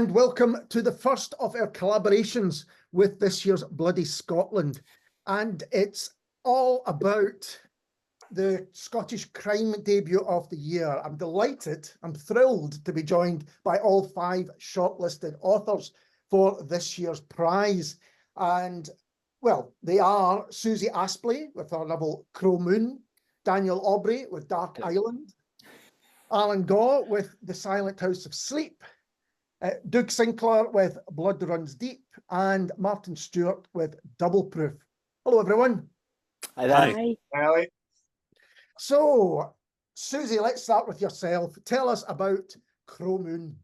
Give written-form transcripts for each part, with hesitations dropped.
and welcome to the first of our collaborations with this year's Bloody Scotland. And it's all about the Scottish crime debut of the year. I'm delighted, I'm thrilled to be joined by all 5 shortlisted authors for this year's prize. And, well, they are Suzy Aspley with her novel Crow Moon, Daniel Aubrey with Dark Island, Allan Gaw with The Silent House of Sleep, Doug Sinclair with Blood Runs Deep, and Martin Stewart with Double Proof. Hello, everyone. Hi there. Hi. Hi. So, Suzy, let's start with yourself. Tell us about Crow Moon.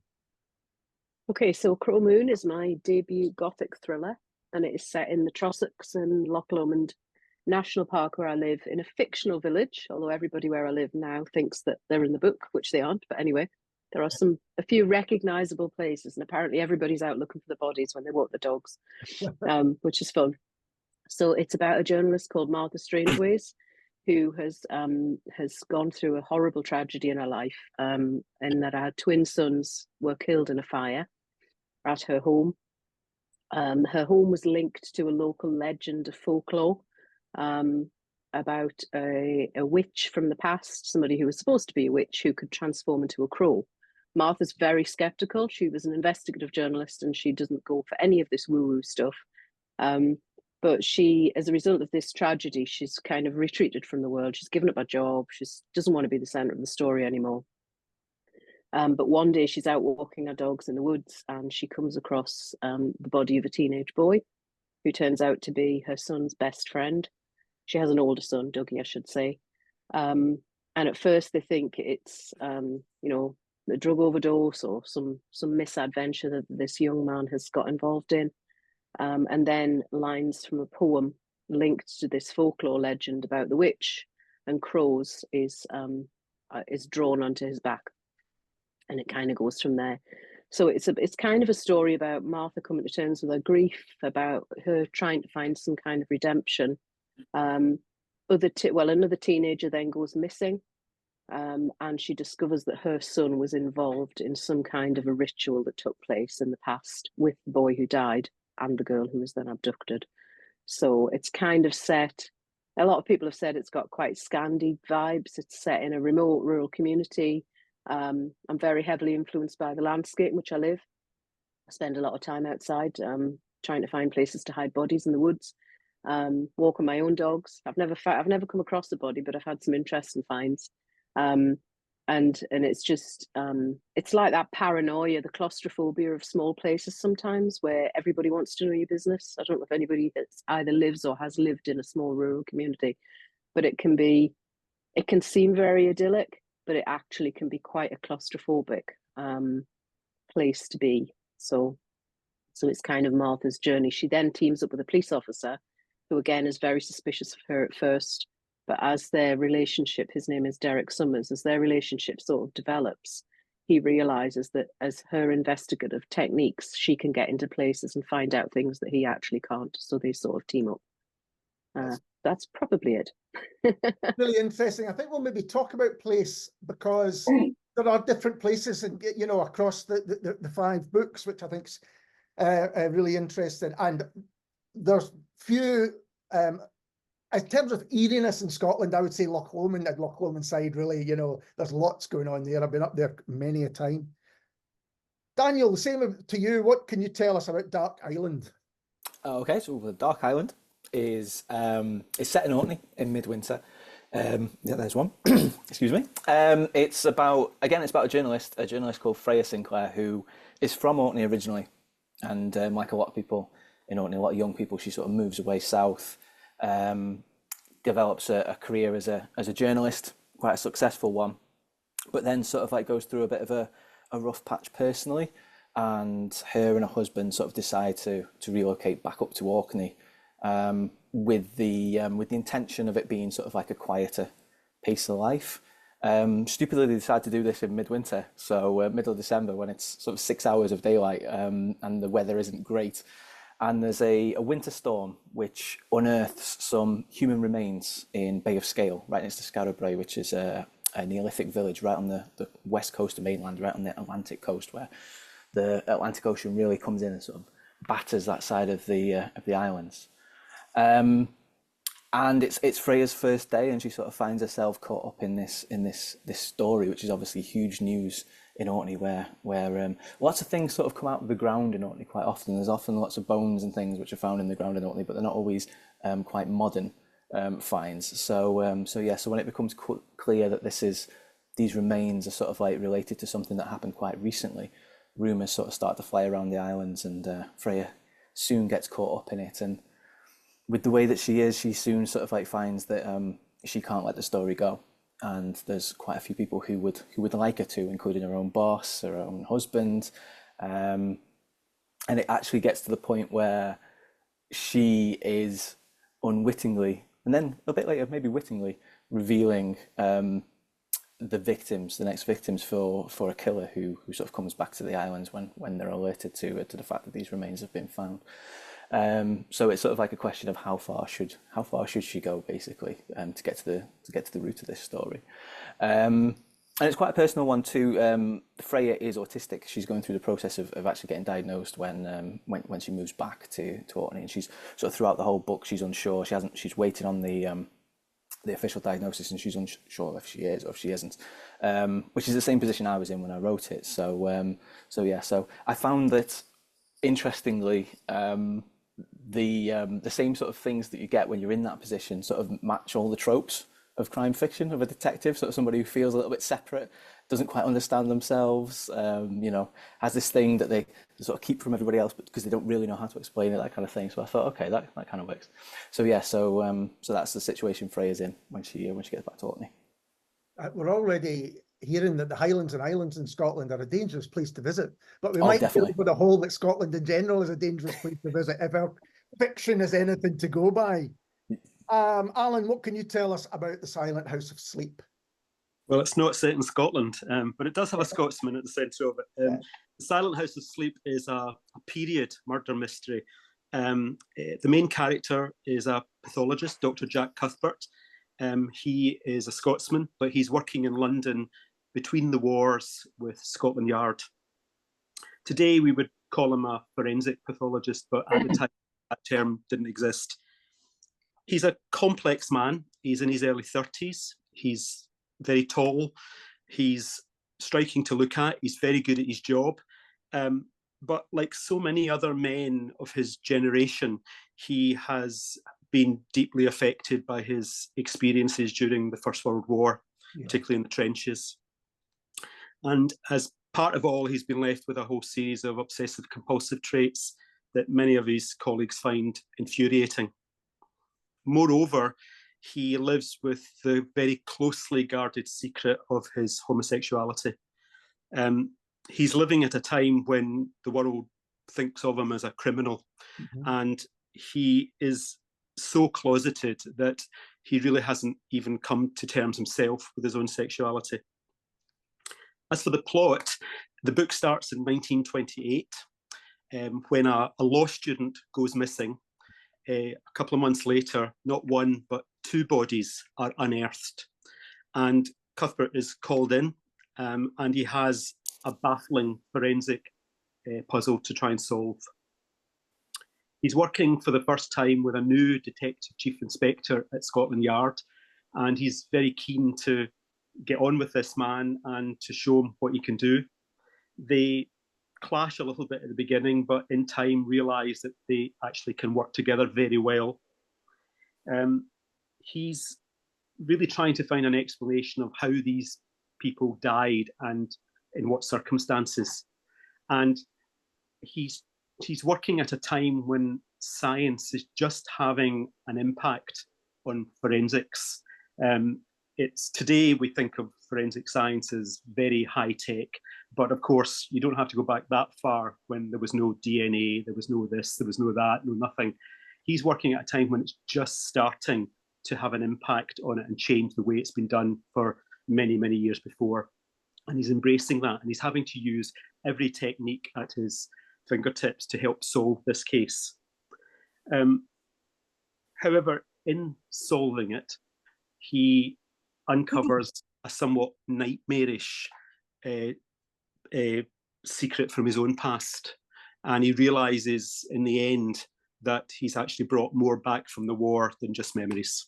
Okay, so Crow Moon is my debut gothic thriller, and it is set in the Trossachs and Loch Lomond National Park where I live, in a fictional village, although everybody where I live now thinks that they're in the book, which they aren't. But anyway, there are a few recognisable places, and apparently everybody's out looking for the bodies when they walk the dogs, which is fun. So it's about a journalist called Martha Strangeways, who has gone through a horrible tragedy in her life, and that her twin sons were killed in a fire at her home. Her home was linked to a local legend of folklore about a witch from the past, somebody who was supposed to be a witch who could transform into a crow. Martha's very skeptical. She was an investigative journalist and she doesn't go for any of this woo-woo stuff. But she, as a result of this tragedy, she's kind of retreated from the world. She's given up her job. She doesn't want to be the centre of the story anymore. But one day she's out walking her dogs in the woods and she comes across the body of a teenage boy who turns out to be her son's best friend. She has an older son, Dougie, I should say. And at first they think it's, a drug overdose or some misadventure that this young man has got involved in. And then lines from a poem linked to this folklore legend about the witch and crows is drawn onto his back, and it kind of goes from there. So it's kind of a story about Martha coming to terms with her grief, about her trying to find some kind of redemption. Another teenager then goes missing, and she discovers that her son was involved in some kind of a ritual that took place in the past with the boy who died and the girl who was then abducted. So it's kind of set, a lot of people have said it's got quite Scandi vibes. It's set in a remote rural community. I'm very heavily influenced by the landscape in which I live. I spend a lot of time outside trying to find places to hide bodies in the woods, walking my own dogs. I've never come across a body, but I've had some interesting finds. And it's just, it's like that paranoia, the claustrophobia of small places sometimes where everybody wants to know your business. I don't know if anybody that's either lives or has lived in a small rural community, but it can seem very idyllic, but it actually can be quite a claustrophobic place to be. So it's kind of Martha's journey. She then teams up with a police officer who again is very suspicious of her at first, but as their relationship, his name is Derek Summers, as their relationship sort of develops, he realizes that as her investigative techniques, she can get into places and find out things that he actually can't. So they sort of team up. That's probably it. Really interesting. I think we'll maybe talk about place because there are different places and across the 5 books, which I think's really interesting. And there's few in terms of eeriness in Scotland, I would say Loch Lomond and Loch Lomond side, really, there's lots going on there. I've been up there many a time. Daniel, the same to you. What can you tell us about Dark Island? Okay, so the Dark Island is set in Orkney in midwinter. Yeah, there's one. Excuse me. It's about a journalist called Freya Sinclair, who is from Orkney originally, and like a lot of people in Orkney, a lot of young people, she sort of moves away south. Develops a career as a journalist, quite a successful one, but then sort of like goes through a bit of a rough patch personally, and her and her husband sort of decide to relocate back up to Orkney, with the intention of it being sort of like a quieter pace of life. Stupidly, they decide to do this in midwinter, so middle of December when it's sort of 6 hours of daylight, and the weather isn't great. And there's a winter storm which unearths some human remains in Bay of Scale, right next to Scarabray, which is a Neolithic village right on the west coast of mainland, right on the Atlantic coast, where the Atlantic Ocean really comes in and sort of batters that side of the islands. And it's Freya's first day, and she sort of finds herself caught up in this story, which is obviously huge news in Orkney, where lots of things sort of come out of the ground in Orkney quite often. There's often lots of bones and things which are found in the ground in Orkney, but they're not always quite modern finds. So when it becomes clear that these remains are sort of like related to something that happened quite recently, rumours sort of start to fly around the islands, and Freya soon gets caught up in it. And with the way that she is, she soon sort of like finds that she can't let the story go, and there's quite a few people who would like her to, including her own boss, her own husband, and it actually gets to the point where she is unwittingly, and then a bit later maybe wittingly, revealing the next victims for a killer who sort of comes back to the islands when they're alerted to the fact that these remains have been found. So it's sort of like a question of how far should she go, basically, to get to the root of this story. And it's quite a personal one too. Freya is autistic. She's going through the process of actually getting diagnosed when she moves back to Orkney, and she's sort of throughout the whole book she's unsure. She's waiting on the official diagnosis, and she's unsure if she is or if she isn't, which is the same position I was in when I wrote it. So I found that, interestingly, the same sort of things that you get when you're in that position sort of match all the tropes of crime fiction, of a detective, sort of somebody who feels a little bit separate, doesn't quite understand themselves, has this thing that they sort of keep from everybody else, but because they don't really know how to explain it, that kind of thing. So I thought, okay, that kind of works. So that's the situation Freya's in when she gets back to Orkney. We're already hearing that the Highlands and Islands in Scotland are a dangerous place to visit, but we Oh, might definitely. go for the whole that Scotland in general is a dangerous place to visit if our fiction is anything to go by. Allan, what can you tell us about The Silent House of Sleep? Well, it's not set in Scotland, but it does have a Scotsman at the centre of it. The Silent House of Sleep is a period murder mystery. The main character is a pathologist, Dr. Jack Cuthbert. He is a Scotsman, but he's working in London between the wars with Scotland Yard. Today, we would call him a forensic pathologist, but at the time, that term didn't exist. He's a complex man. He's in his early 30s. He's very tall. He's striking to look at. He's very good at his job. But like so many other men of his generation, he has been deeply affected by his experiences during the First World War, particularly in the trenches. And as part of all, he's been left with a whole series of obsessive compulsive traits that many of his colleagues find infuriating. Moreover, he lives with the very closely guarded secret of his homosexuality. He's living at a time when the world thinks of him as a criminal, and he is so closeted that he really hasn't even come to terms himself with his own sexuality. As for the plot, the book starts in 1928 when a law student goes missing. A couple of months later, not one, but two bodies are unearthed. And Cuthbert is called in, and he has a baffling forensic puzzle to try and solve. He's working for the first time with a new detective chief inspector at Scotland Yard, and he's very keen to get on with this man and to show him what he can do. They clash a little bit at the beginning, but in time realise that they actually can work together very well. He's really trying to find an explanation of how these people died and in what circumstances. And he's working at a time when science is just having an impact on forensics. It's today we think of forensic science as very high tech, but of course you don't have to go back that far when there was no DNA, there was no this, there was no that, no nothing. He's working at a time when it's just starting to have an impact on it and change the way it's been done for many, many years before. And he's embracing that, and he's having to use every technique at his fingertips to help solve this case. However, in solving it, he uncovers a somewhat nightmarish secret from his own past. And he realizes in the end that he's actually brought more back from the war than just memories.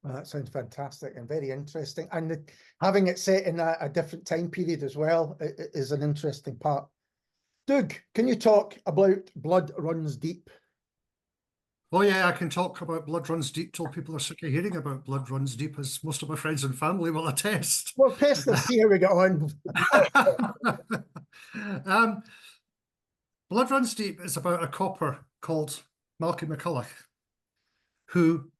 Well, that sounds fantastic and very interesting. And having it set in a different time period as well is an interesting part. Doug, can you talk about Blood Runs Deep? Oh yeah, I can talk about Blood Runs Deep till people are sick of hearing about Blood Runs Deep, as most of my friends and family will attest. Well, test and see how we get on. Blood Runs Deep is about a copper called Malky McCulloch, who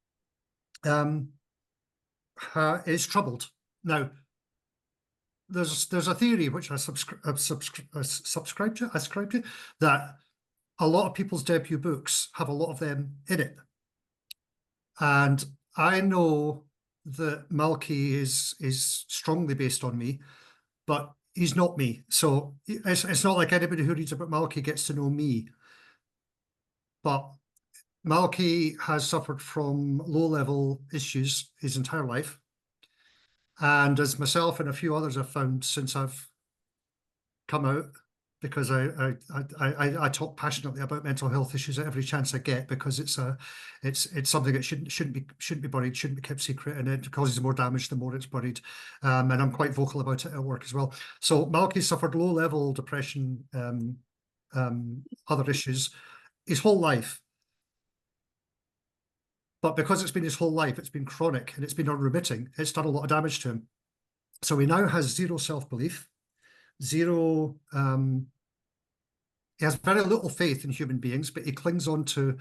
is troubled. Now, there's a theory which I ascribe to, that a lot of people's debut books have a lot of them in it. And I know that Malky is strongly based on me, but he's not me. So it's not like anybody who reads about Malky gets to know me. But Malky has suffered from low-level issues his entire life. And as myself and a few others have found since I've come out, because I talk passionately about mental health issues at every chance I get, because it's something that shouldn't be buried, shouldn't be kept secret, and it causes more damage the more it's buried. And I'm quite vocal about it at work as well. So Malky suffered low-level depression, other issues, his whole life. But because it's been his whole life, it's been chronic and it's been unremitting, it's done a lot of damage to him. So he now has zero self-belief, zero, he has very little faith in human beings, but he clings on to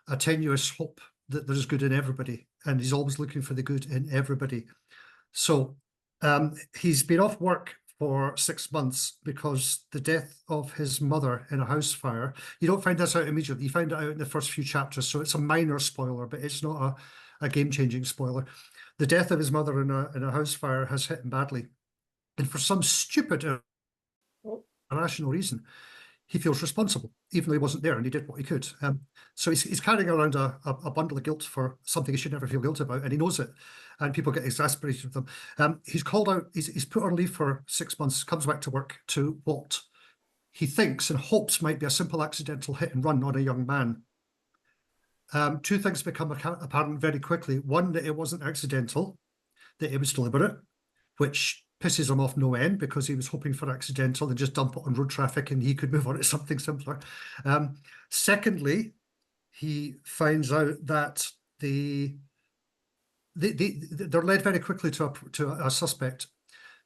a tenuous hope that there's good in everybody, and he's always looking for the good in everybody. So he's been off work for 6 months because the death of his mother in a house fire, you don't find this out immediately, you find it out in the first few chapters, so it's a minor spoiler, but it's not a game-changing spoiler. The death of his mother in a house fire has hit him badly, and for some stupid, irrational reason, he feels responsible, even though he wasn't there and he did what he could. So he's carrying around a bundle of guilt for something he should never feel guilt about, and he knows it, and people get exasperated with him. He's called out, he's put on leave for 6 months, comes back to work to what he thinks and hopes might be a simple accidental hit and run on a young man. Two things become apparent very quickly. One, that it wasn't accidental, that it was deliberate, which pisses him off no end, because he was hoping for accidental and just dump it on road traffic and he could move on to something simpler. Secondly, he finds out that they're led very quickly to a suspect,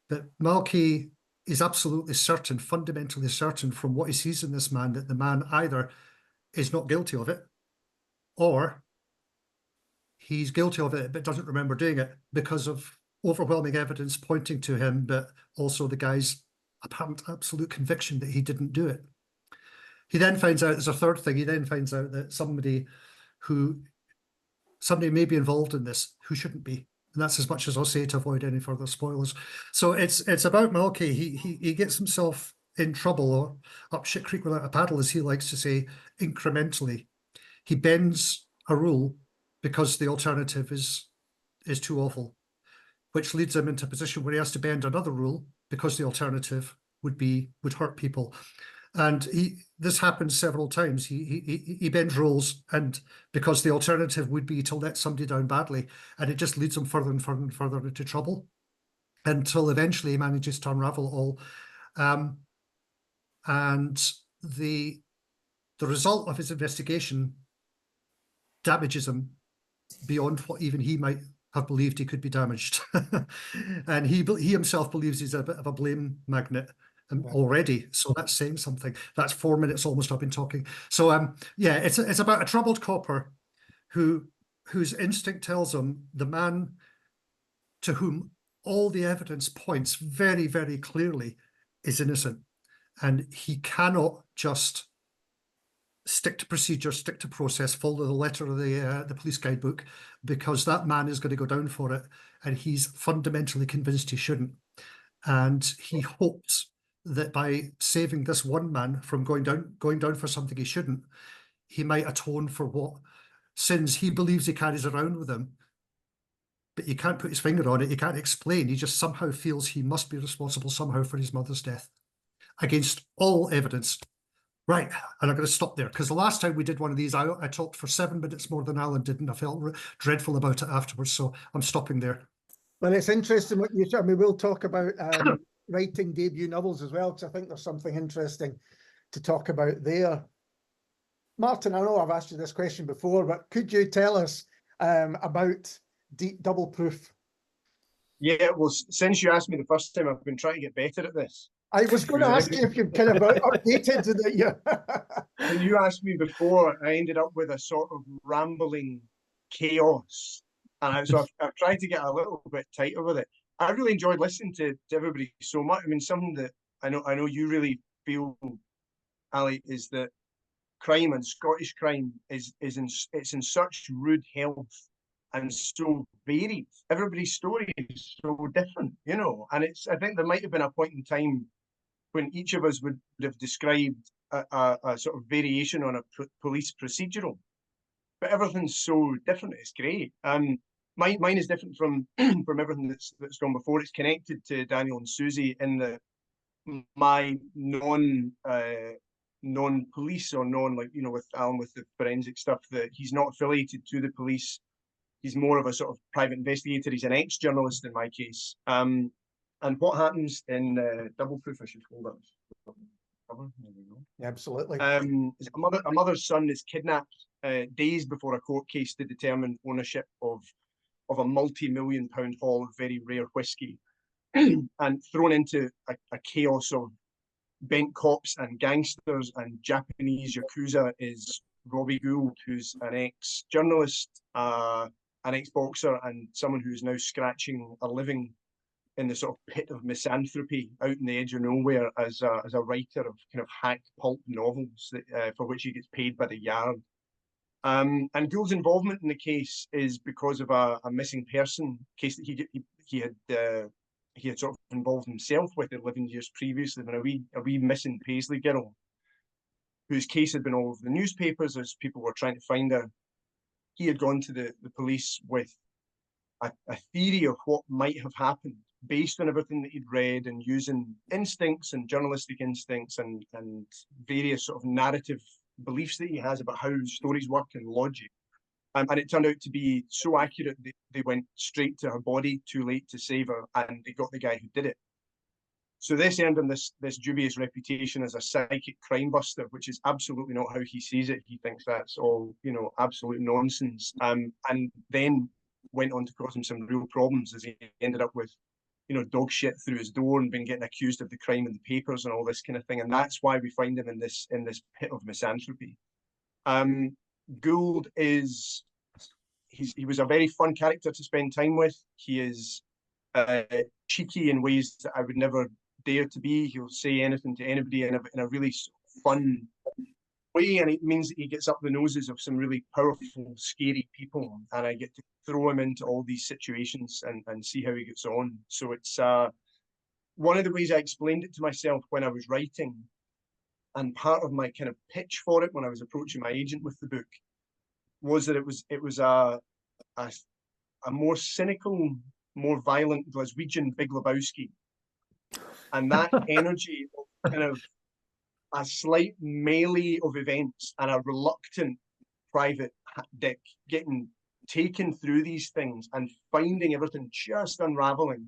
that Malky is absolutely certain, fundamentally certain from what he sees in this man, that the man either is not guilty of it, or he's guilty of it but doesn't remember doing it, because of overwhelming evidence pointing to him, but also the guy's apparent absolute conviction that he didn't do it. He then finds out, there's a third thing, he then finds out that somebody may be involved in this who shouldn't be. And that's as much as I'll say to avoid any further spoilers. So it's about Malky. He gets himself in trouble, or up shit creek without a paddle, as he likes to say, incrementally. He bends a rule because the alternative is too awful, which leads him into a position where he has to bend another rule because the alternative would hurt people. And this happens several times. He bends rules, and because the alternative would be to let somebody down badly, and it just leads him further and further and further into trouble, until eventually he manages to unravel it all. And the result of his investigation damages him beyond what even he might have believed he could be damaged. And he himself believes he's a bit of a blame magnet already, so that's saying something. That's 4 minutes almost I've been talking. So yeah, it's about a troubled copper whose instinct tells him the man to whom all the evidence points very, very clearly is innocent, and he cannot just stick to procedure, stick to process, follow the letter of the police guidebook, because that man is going to go down for it, and he's fundamentally convinced he shouldn't. And he hopes that by saving this one man from going down for something he shouldn't, he might atone for what sins he believes he carries around with him, but he can't put his finger on it, he can't explain, he just somehow feels he must be responsible somehow for his mother's death. against all evidence. Right, and I'm going to stop there, because the last time we did one of these, I talked for 7 minutes more than Alan did, and I felt dreadful about it afterwards, so I'm stopping there. Well, it's interesting what you said. I mean, we'll talk about writing debut novels as well, because I think there's something interesting to talk about there. Martin, I know I've asked you this question before, but could you tell us about Double Proof? Yeah, well, since you asked me the first time, I've been trying to get better at this. I was going to ask you if you've kind of updated that you. When you asked me before, I ended up with a sort of rambling chaos, and so I've tried to get a little bit tighter with it. I really enjoyed listening to everybody so much. I mean, something that I know you really feel, Ali, is that crime and Scottish crime is in such rude health and so varied. Everybody's story is so different, you know. And I think there might have been a point in time when each of us would have described a sort of variation on a police procedural, but everything's so different. It's great. Mine is different from from everything that's gone before. It's connected to Daniel and Suzy in the my non-police or like, you know, with Alan with the forensic stuff, that he's not affiliated to the police. He's more of a sort of private investigator. He's an ex-journalist in my case. And what happens in Double Proof, I should hold up. There we go. Yeah, absolutely. Is a mother's son is kidnapped days before a court case to determine ownership of a multi-million-pound haul of very rare whiskey, and thrown into a chaos of bent cops and gangsters and Japanese Yakuza is Robbie Gould, who's an ex-journalist, an ex-boxer, and someone who's now scratching a living in the sort of pit of misanthropy out in the edge of nowhere as a writer of kind of hack pulp novels that, for which he gets paid by the yard. And Gould's involvement in the case is because of a missing person case that he had sort of involved himself with 11 years previously, when a wee missing Paisley girl, whose case had been all over the newspapers as people were trying to find her. He had gone to the police with a theory of what might have happened, based on everything that he'd read, and using instincts and journalistic instincts and various sort of narrative beliefs that he has about how stories work and logic. And it turned out to be so accurate that they went straight to her body, too late to save her, and they got the guy who did it. So this earned him this dubious reputation as a psychic crime buster, which is absolutely not how he sees it. He thinks that's all, you know, absolute nonsense. And then went on to cause him some real problems, as he ended up with, you know, dog shit through his door and been getting accused of the crime in the papers and all this kind of thing. And that's why we find him in this pit of misanthropy. Gould is, he was a very fun character to spend time with. He is cheeky in ways that I would never dare to be. He'll say anything to anybody in a really fun way, and it means that he gets up the noses of some really powerful, scary people, and I get to throw him into all these situations and see how he gets on. So it's one of the ways I explained it to myself when I was writing, and part of my kind of pitch for it when I was approaching my agent with the book was that it was a more cynical, more violent Glaswegian Big Lebowski, and that energy of kind of a slight melee of events and a reluctant private Dick getting taken through these things and finding everything just unraveling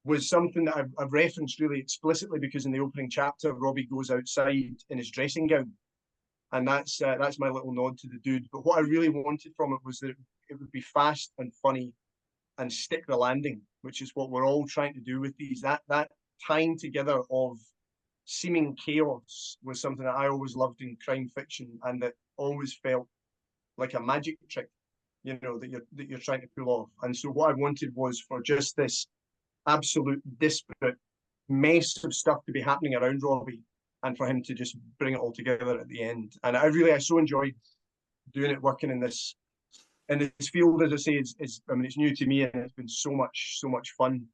was something that I've referenced really explicitly, because in the opening chapter, Robbie goes outside in his dressing gown, and that's my little nod to the dude. But what I really wanted from it was that it would be fast and funny and stick the landing, which is what we're all trying to do with these. That tying together of seeming chaos was something that I always loved in crime fiction, and that always felt like a magic trick, you know, that you're trying to pull off. And so what I wanted was for just this absolute disparate mess of stuff to be happening around Robbie, and for him to just bring it all together at the end. And I so enjoyed doing it, working in this field. As I say, I mean, it's new to me, and it's been so much fun.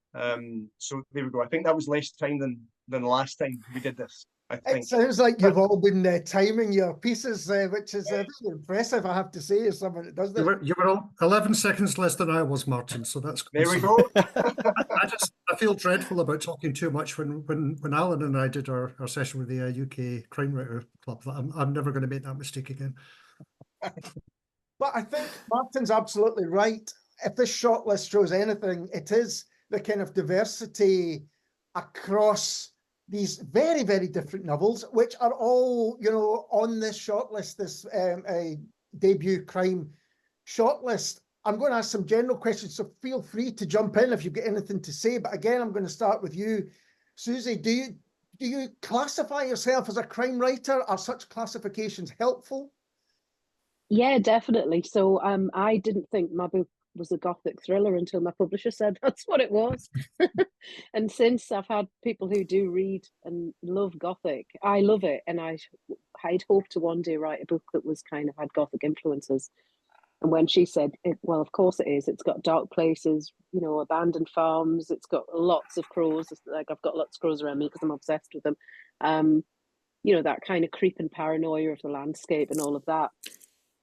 So there we go. I think that was less time than the last time we did this. I It think. sounds like you've all been timing your pieces, which is very impressive, I have to say, as someone that does this. You were 11 seconds less than I was, Martin. So that's There we go. I feel dreadful about talking too much when Alan and I did our session with the UK Crime Writer Club. I'm never going to make that mistake again. But I think Martin's absolutely right. If this shortlist shows anything, it is the kind of diversity across these very, very different novels, which are all, you know, on this shortlist, this debut crime shortlist. I'm going to ask some general questions, so feel free to jump in if you've got anything to say. But again, I'm going to start with you, Suzy. Do you classify yourself as a crime writer? Are such classifications helpful? Yeah, definitely. So I didn't think my book was a Gothic thriller until my publisher said that's what it was. And since I've had people who do read and love Gothic, I love it. And I'd hoped to one day write a book that was kind of had Gothic influences. And when she said, well, of course it is. It's got dark places, you know, abandoned farms. It's got lots of crows. Like I've got lots of crows around me because I'm obsessed with them. You know, that kind of creeping paranoia of the landscape and all of that.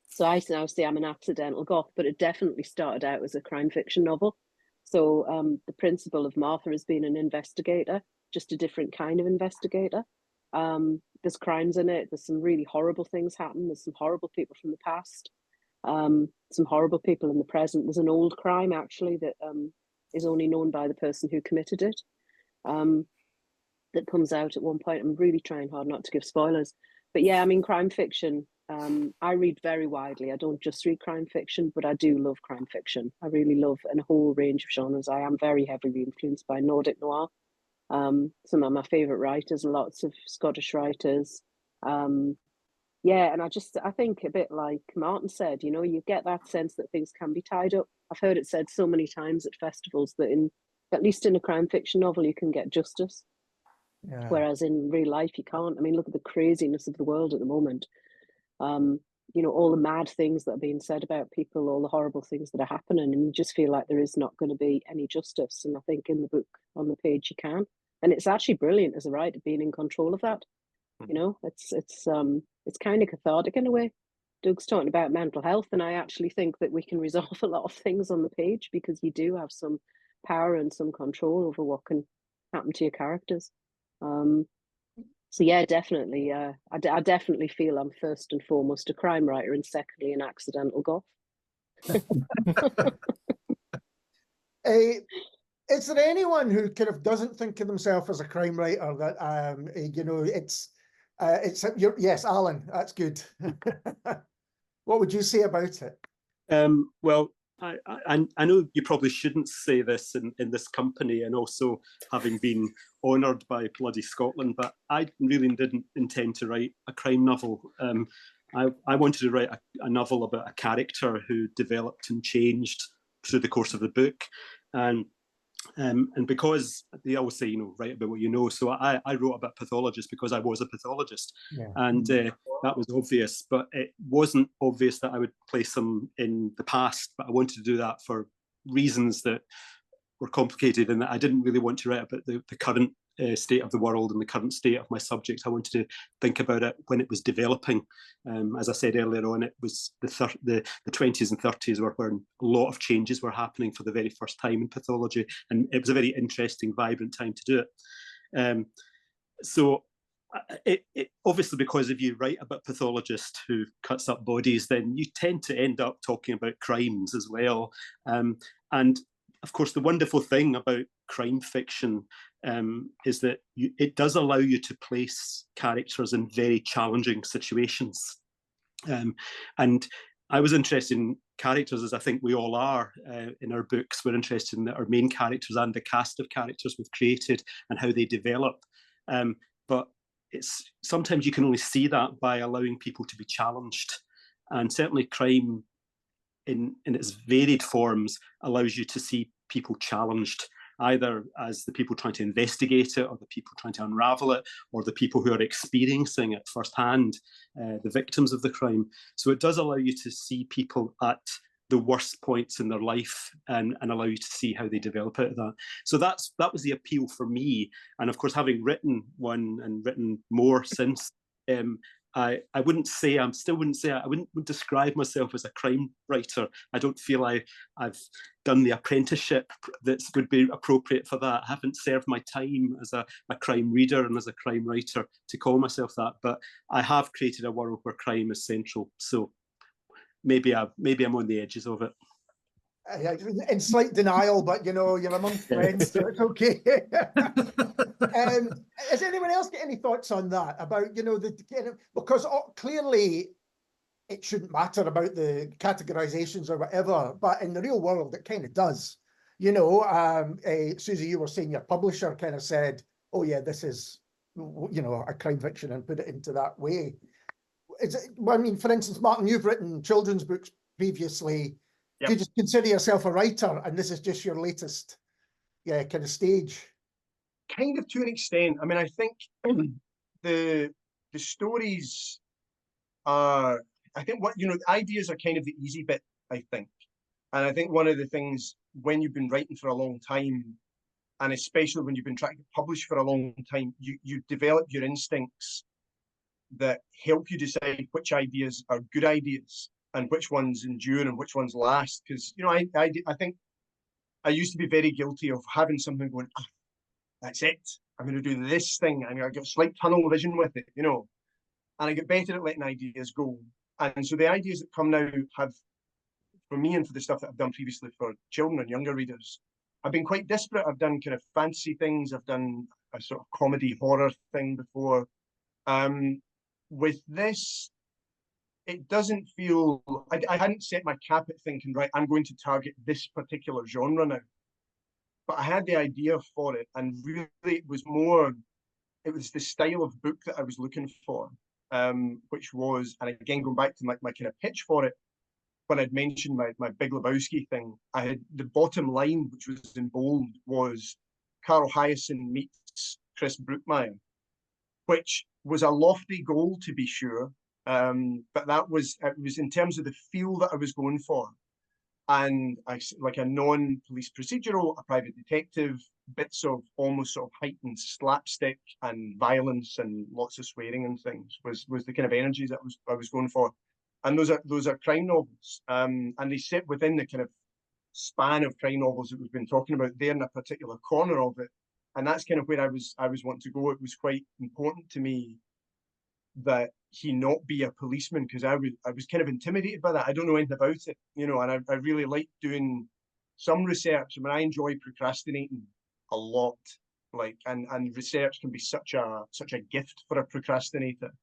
So I now say I'm an accidental goth, but it definitely started out as a crime fiction novel. So the principle of Martha has been an investigator, just a different kind of investigator. There's crimes in it. There's some really horrible things happen. There's some horrible people from the past. Some horrible people in the present. There's an old crime actually that is only known by the person who committed it. That comes out at one point. I'm really trying hard not to give spoilers, but yeah, I mean, crime fiction. I read very widely. I don't just read crime fiction, but I do love crime fiction. I really love a whole range of genres. I am very heavily influenced by Nordic noir. Some of my favorite writers, lots of Scottish writers. Yeah, and I think a bit like Martin said, you know, you get that sense that things can be tied up. I've heard it said so many times at festivals that at least in a crime fiction novel, you can get justice. Yeah. Whereas in real life, you can't. I mean, look at the craziness of the world at the moment. You know, all the mad things that are being said about people, all the horrible things that are happening, and you just feel like there is not going to be any justice. And I think in the book, on the page, you can. And it's actually brilliant as a writer being in control of that. You know, it's kind of cathartic in a way. Doug's talking about mental health, and I actually think that we can resolve a lot of things on the page because you do have some power and some control over what can happen to your characters. So yeah, definitely. I definitely feel I'm first and foremost a crime writer, and secondly an accidental goth. Is there anyone who kind of doesn't think of themselves as a crime writer that you know, yes, Alan, that's good. What would you say about it? Well, I know you probably shouldn't say this in this company, and also having been honoured by Bloody Scotland, but I really didn't intend to write a crime novel. I wanted to write a novel about a character who developed and changed through the course of the book. And because they always say, you know, write about what you know. So I wrote about pathologists because I was a pathologist. Yeah. And that was obvious, but it wasn't obvious that I would place them in the past, but I wanted to do that for reasons that were complicated, and that I didn't really want to write about the current state of the world and the current state of my subject. I wanted to think about it when it was developing. As I said earlier on, it was the 20s and 30s were when a lot of changes were happening for the very first time in pathology, and it was a very interesting, vibrant time to do it. So it obviously, because if you write about a pathologist who cuts up bodies, then you tend to end up talking about crimes as well. And of course, the wonderful thing about crime fiction is that it does allow you to place characters in very challenging situations. And I was interested in characters, as I think we all are in our books. We're interested in our main characters and the cast of characters we've created and how they develop. But sometimes you can only see that by allowing people to be challenged. And certainly crime in its varied forms allows you to see people challenged, either as the people trying to investigate it, or the people trying to unravel it, or the people who are experiencing it firsthand, the victims of the crime. So it does allow you to see people at the worst points in their life and allow you to see how they develop out of that. So that was the appeal for me. And of course, having written one and written more since, I wouldn't describe myself as a crime writer. I don't feel I've done the apprenticeship that would be appropriate for that. I haven't served my time as a crime reader and as a crime writer to call myself that, but I have created a world where crime is central. So maybe I'm on the edges of it. In slight denial, but you're among friends, so it's okay. Has anyone else got any thoughts on that about because clearly it shouldn't matter about the categorizations or whatever, but in the real world it kind of does. Suzy, you were saying your publisher kind of said, "Oh yeah, this is a crime fiction," and put it into that way. I mean, for instance, Martin, you've written children's books previously. Yep. Do you just consider yourself a writer, and this is just your latest, kind of stage? Kind of, to an extent. I mean, I think the stories are. I think ideas are kind of the easy bit. I think, and I think one of the things when you've been writing for a long time, and especially when you've been trying to publish for a long time, you develop your instincts that help you decide which ideas are good ideas and which ones endure and which ones last. Because I think I used to be very guilty of having something going, that's it, I'm going to do this thing, and I got slight tunnel vision with it, and I get better at letting ideas go. And so the ideas that come now have, for me and for the stuff that I've done previously for children and younger readers, I've been quite disparate. I've done kind of fantasy things, I've done a sort of comedy horror thing before. With this, it doesn't feel, I hadn't set my cap at thinking, right, I'm going to target this particular genre now. But I had the idea for it, and really it was the style of book that I was looking for, which was, and again, going back to my kind of pitch for it, when I'd mentioned my Big Lebowski thing, I had the bottom line, which was in bold, was Carl Hyacin meets Chris Brookmeyer, which was a lofty goal, to be sure, but it was in terms of the feel that I was going for. And like a non-police procedural, a private detective, bits of almost sort of heightened slapstick and violence and lots of swearing and things was the kind of energies that I was going for. And those are crime novels, and they sit within the kind of span of crime novels that we've been talking about. They're in a particular corner of it, and that's kind of where I was wanting to go. It was quite important to me that he not be a policeman, because I was kind of intimidated by that. I don't know anything about it, and I really like doing some research. I mean, I enjoy procrastinating a lot, and research can be such a gift for a procrastinator.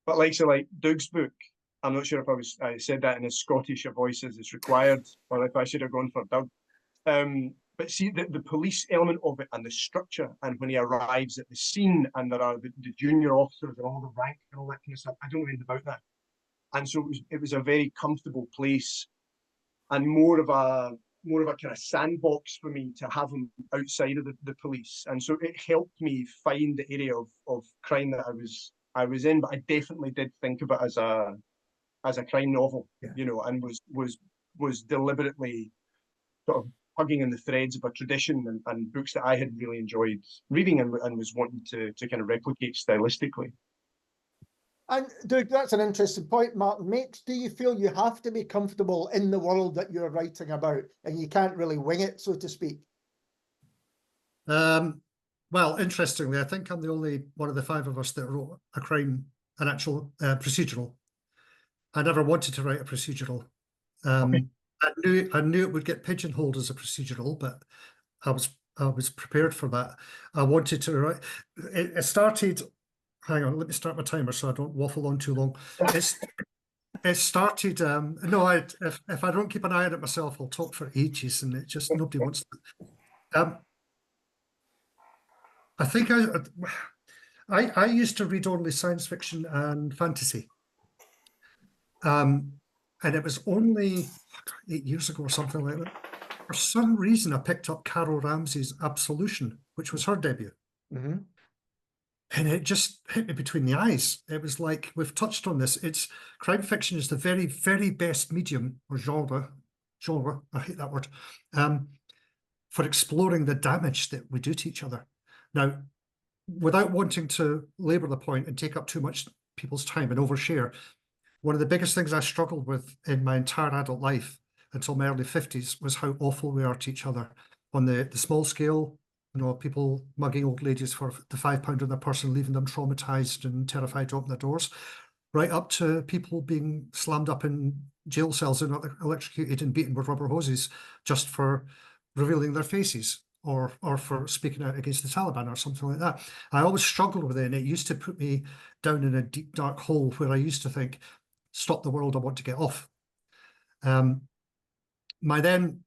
But like Doug's book, I'm not sure if I said that in as Scottish a voice as is required, or if I should have gone for Doug. But see, the police element of it and the structure, and when he arrives at the scene and there are the junior officers and all the rank and all that kind of stuff, I don't know anything about that. And so it was a very comfortable place, and more of a kind of sandbox for me to have him outside of the police. And so it helped me find the area of crime that I was in, but I definitely did think of it as a crime novel, and was deliberately sort of hugging in the threads of a tradition and books that I had really enjoyed reading and was wanting to kind of replicate stylistically. And Doug, that's an interesting point, Martin makes. Do you feel you have to be comfortable in the world that you're writing about, and you can't really wing it, so to speak? Well, interestingly, I think I'm the only one of the five of us that wrote an actual procedural. I never wanted to write a procedural. Okay. I knew it would get pigeonholed as a procedural, but I was prepared for that. I wanted to write. It started. Hang on, let me start my timer so I don't waffle on too long. It started. No, if I don't keep an eye on it myself, I'll talk for ages, and it just nobody wants to. I think I used to read only science fiction and fantasy. And it was only 8 years ago or something like that. For some reason, I picked up Carol Ramsey's Absolution, which was her debut. Mm-hmm. And it just hit me between the eyes. It was like, we've touched on this. Crime fiction is the very, very best medium or genre, I hate that word, for exploring the damage that we do to each other. Now, without wanting to labour the point and take up too much people's time and overshare, one of the biggest things I struggled with in my entire adult life until my early 50s was how awful we are to each other on the small scale. You know, people mugging old ladies for the £5 on their purse and leaving them traumatized and terrified to open their doors, right up to people being slammed up in jail cells and electrocuted and beaten with rubber hoses just for revealing their faces or for speaking out against the Taliban or something like that. I always struggled with it, and it used to put me down in a deep, dark hole where I used to think, stop the world, I want to get off. My then,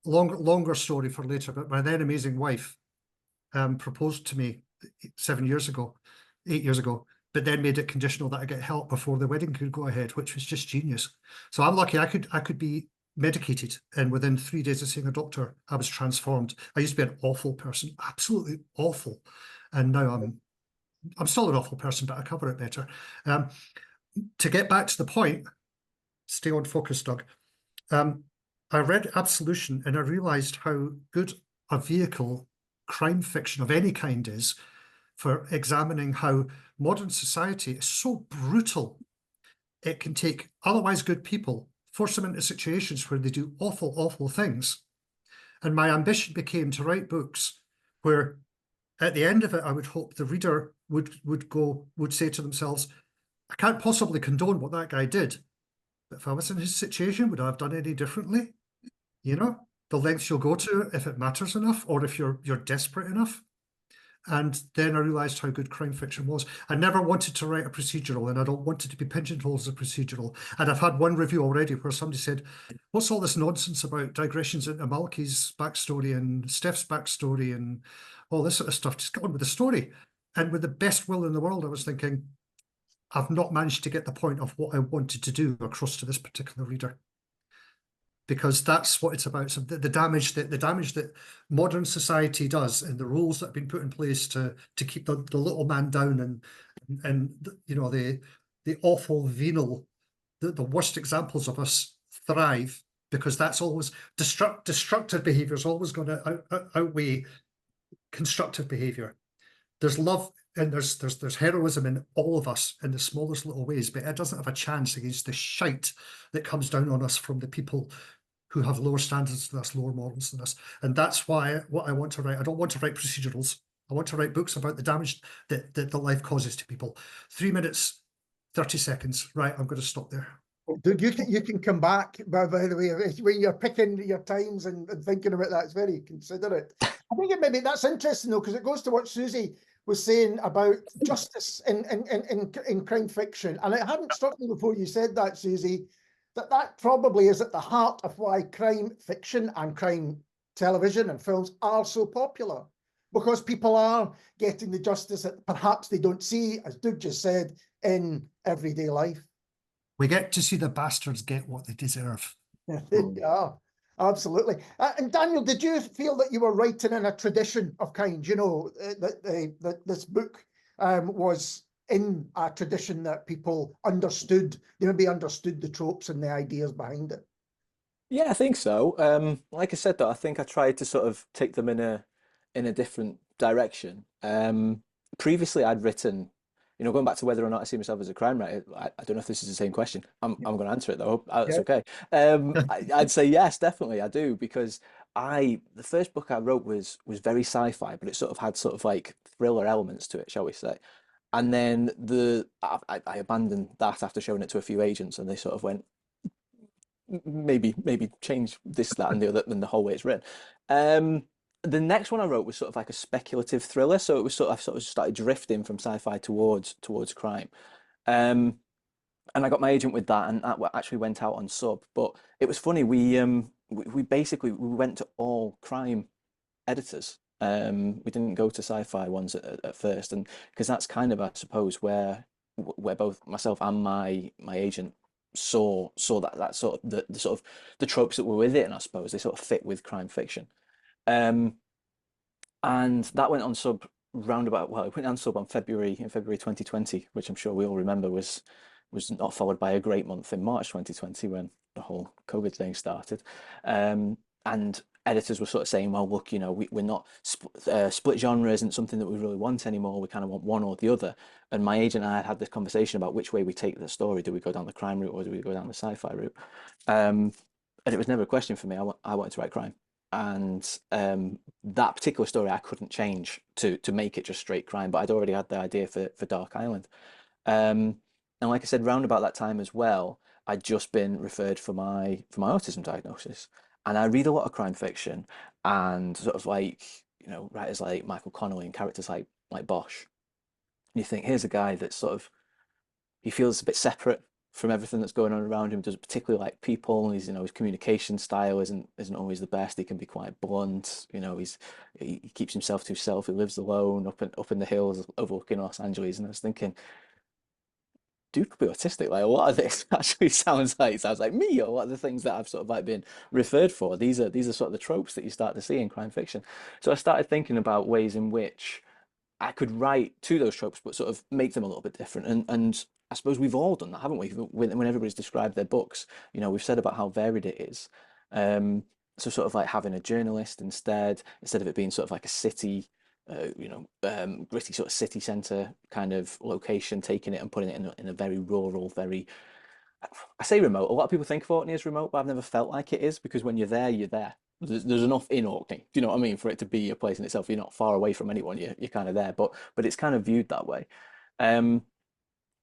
longer story for later, but my then amazing wife proposed to me 8 years ago, but then made it conditional that I get help before the wedding could go ahead, which was just genius. So I'm lucky I could be medicated, and within 3 days of seeing a doctor, I was transformed. I used to be an awful person, absolutely awful, and now I'm still an awful person, but I cover it better. To get back to the point, stay on focus, Doug. I read Absolution and I realised how good a vehicle crime fiction of any kind is for examining how modern society is so brutal. It can take otherwise good people, force them into situations where they do awful, awful things. And my ambition became to write books where at the end of it, I would hope the reader would say to themselves, I can't possibly condone what that guy did, but if I was in his situation, would I have done any differently? You know, the lengths you'll go to if it matters enough, or if you're desperate enough. And then I realised how good crime fiction was. I never wanted to write a procedural, and I don't want it to be pigeonholed as a procedural. And I've had one review already where somebody said, what's all this nonsense about digressions into Malky's backstory and Steph's backstory and all this sort of stuff? Just get on with the story. And with the best will in the world, I was thinking, I've not managed to get the point of what I wanted to do across to this particular reader, because that's what it's about. So the damage that modern society does, and the rules that have been put in place to keep the little man down, and you know, the awful venal, the worst examples of us thrive, because that's always destructive behavior is always going to outweigh constructive behavior. There's love and there's heroism in all of us in the smallest little ways, but it doesn't have a chance against the shite that comes down on us from the people who have lower standards than us, lower morals than us. And that's why what I want to write. I don't want to write procedurals. I want to write books about the damage that life causes to people. 3 minutes, 30 seconds. Right, I'm going to stop there. Dude, you can come back, by the way, when you're picking your times and thinking about that. It's very considerate. I think maybe that's interesting, though, because it goes to what Suzy was saying about justice in crime fiction. And it hadn't struck me before you said that, Suzy, that probably is at the heart of why crime fiction and crime television and films are so popular, because people are getting the justice that perhaps they don't see, as Doug just said, in everyday life. We get to see the bastards get what they deserve. Yeah, absolutely. And Daniel, did you feel that you were writing in a tradition of kind? You know, that this book was in a tradition that people understood. They maybe understood the tropes and the ideas behind it. Yeah, I think so. Like I said, though, I think I tried to sort of take them in a different direction. Previously, I'd written, going back to whether or not I see myself as a crime writer. I don't know if this is the same question. I'm going to answer it though. That's okay. I'd say yes, definitely I do, because the first book I wrote was very sci-fi, but it sort of had sort of like thriller elements to it, shall we say. And then I abandoned that after showing it to a few agents, and they sort of went, maybe change this, that, and the other, than the whole way it's written. The next one I wrote was sort of like a speculative thriller, so it was I sort of started drifting from sci-fi towards crime. And I got my agent with that, and that actually went out on sub. But it was funny, we basically went to all crime editors. We didn't go to sci-fi ones at first, and because that's kind of, I suppose, where both myself and my agent saw that sort of the sort of the tropes that were with it, and I suppose they sort of fit with crime fiction. And that went on sub roundabout, well, it went on sub on in February 2020, which I'm sure we all remember was not followed by a great month in March 2020 when the whole COVID thing started. And editors were sort of saying, well, look, we're not split genre isn't something that we really want anymore. We kind of want one or the other. And my agent and I had this conversation about which way we take the story. Do we go down the crime route or do we go down the sci-fi route? And it was never a question for me. I wanted to write crime. And that particular story I couldn't change to make it just straight crime, but I'd already had the idea for Dark Island. And like I said, round about that time as well, I'd just been referred for my autism diagnosis. And I read a lot of crime fiction and sort of like, writers like Michael Connelly and characters like Bosch. And you think, here's a guy that's sort of, he feels a bit separate from everything that's going on around him, doesn't particularly like people. His communication style isn't always the best. He can be quite blunt. He keeps himself to himself. He lives alone up in the hills overlooking Los Angeles. And I was thinking, dude could be autistic. Like a lot of this actually sounds like me. A lot of the things that I've sort of like been referred for. These are sort of the tropes that you start to see in crime fiction. So I started thinking about ways in which I could write to those tropes, but sort of make them a little bit different. And I suppose we've all done that, haven't we? When everybody's described their books, we've said about how varied it is. So sort of like having a journalist instead of it being sort of like a city, gritty sort of city centre kind of location, taking it and putting it in a very rural, I say remote. A lot of people think of Orkney as remote, but I've never felt like it is, because when you're there, you're there. There's enough in Orkney, do you know what I mean, for it to be a place in itself. You're not far away from anyone. You're kind of there, but it's kind of viewed that way.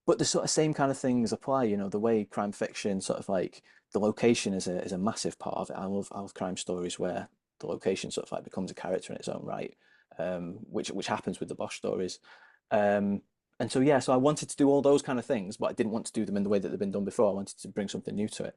But the sort of same kind of things apply. The way crime fiction sort of like the location is a massive part of it. I love crime stories where the location sort of like becomes a character in its own right, which happens with the Bosch stories. And so yeah, so I wanted to do all those kind of things, but I didn't want to do them in the way that they've been done before. I wanted to bring something new to it.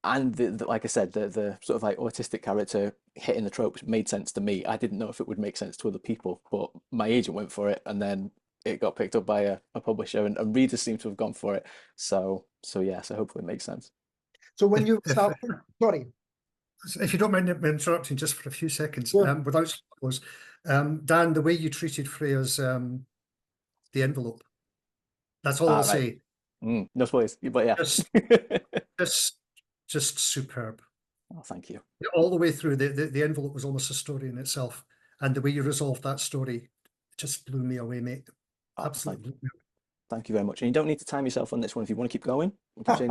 And like I said, the sort of like autistic character hitting the tropes made sense to me. I didn't know if it would make sense to other people, but my agent went for it, and then it got picked up by a publisher, and readers seem to have gone for it. So yeah, so hopefully it makes sense. So when you start, sorry. If you don't mind me interrupting just for a few seconds, Sure. without spoilers, Dan, the way you treated Freya's the envelope, that's all I'll Right. say. No spoilers, but yeah. Just superb. Oh, thank you. All the way through, the envelope was almost a story in itself, and the way you resolved that story just blew me away, mate. Absolutely. Thank you very much. And you don't need to time yourself on this one if you want to keep going. I'm counting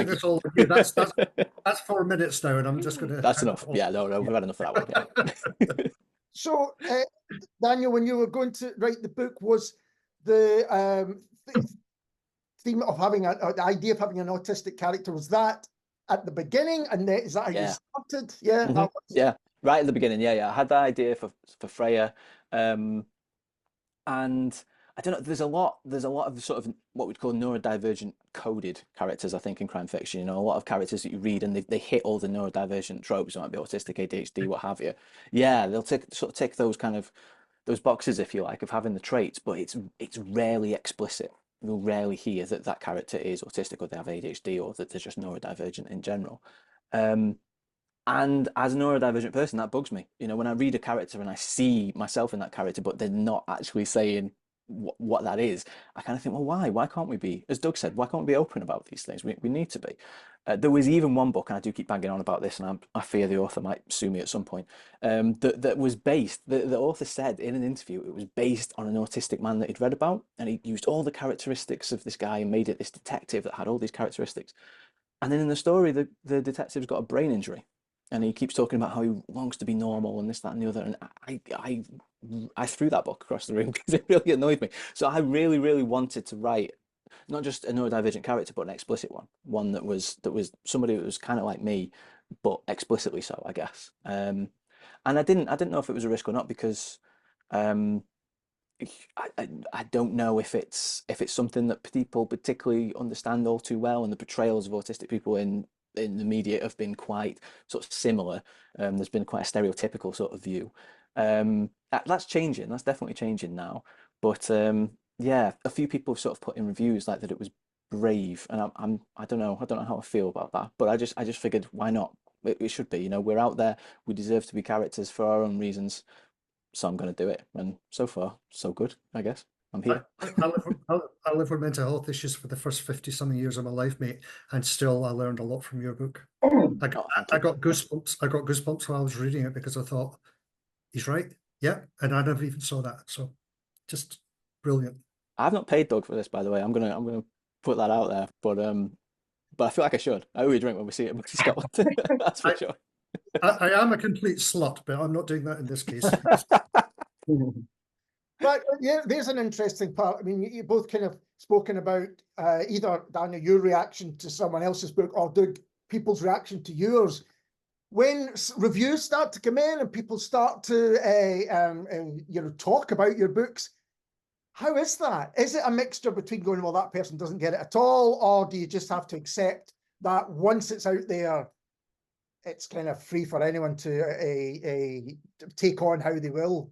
this all. That's 4 minutes now, and I'm just going to. That's enough. Yeah, no, we've had enough of that one. Yeah. So, Daniel, when you were going to write the book, was the theme of having the idea of having an autistic character, was that at the beginning, and then is that how you started? Yeah. Mm-hmm. Yeah, right at the beginning. Yeah. I had the idea for Freya, and I don't know. There's a lot of sort of what we'd call neurodivergent coded characters, I think, in crime fiction. A lot of characters that you read and they hit all the neurodivergent tropes. It might be autistic, ADHD, what have you. Yeah, they'll tick those kind of those boxes, if you like, of having the traits, but it's rarely explicit. You'll rarely hear that character is autistic or they have ADHD or that they're just neurodivergent in general. And as a neurodivergent person, that bugs me. When I read a character and I see myself in that character, but they're not actually saying what that is, I kind of think, well, why? Why can't we be, as Doug said, why can't we be open about these things? We need to be. There was even one book, and I do keep banging on about this, and I fear the author might sue me at some point, that was based, the author said in an interview, it was based on an autistic man that he'd read about, and he used all the characteristics of this guy and made it this detective that had all these characteristics. And then in the story, the detective's got a brain injury. And he keeps talking about how he longs to be normal and this, that, and the other. And I threw that book across the room because it really annoyed me. So I really, really wanted to write not just a neurodivergent character, but an explicit one that was somebody that was kind of like me, but explicitly so, I guess. And I didn't know if it was a risk or not, because I don't know if it's something that people particularly understand all too well, and the portrayals of autistic people in the media have been quite sort of similar. There's been quite a stereotypical sort of view. That's changing. That's definitely changing now. But yeah, a few people have sort of put in reviews like that it was brave, and I don't know how I feel about that. But I just figured, why not it should be. You know, we're out there. We deserve to be characters for our own reasons. So I'm going to do it. And so far, so good, I guess. I'm here. I live with mental health issues for the first 50-something years of my life, mate, and still I learned a lot from your book. I got goosebumps. I got goosebumps while I was reading it because I thought, he's right. Yeah, and I never even saw that. So, just brilliant. I've not paid Doug for this, by the way. I'm gonna put that out there, but I feel like I should. I owe you a drink when we see it in Scotland. That's for sure. I am a complete slut, but I'm not doing that in this case. But yeah, there's an interesting part. I mean, you both kind of spoken about either, Daniel, your reaction to someone else's book, or Doug, people's reaction to yours. When reviews start to come in and people start to talk about your books, how is that? Is it a mixture between going, well, that person doesn't get it at all, or do you just have to accept that once it's out there, it's kind of free for anyone to take on how they will?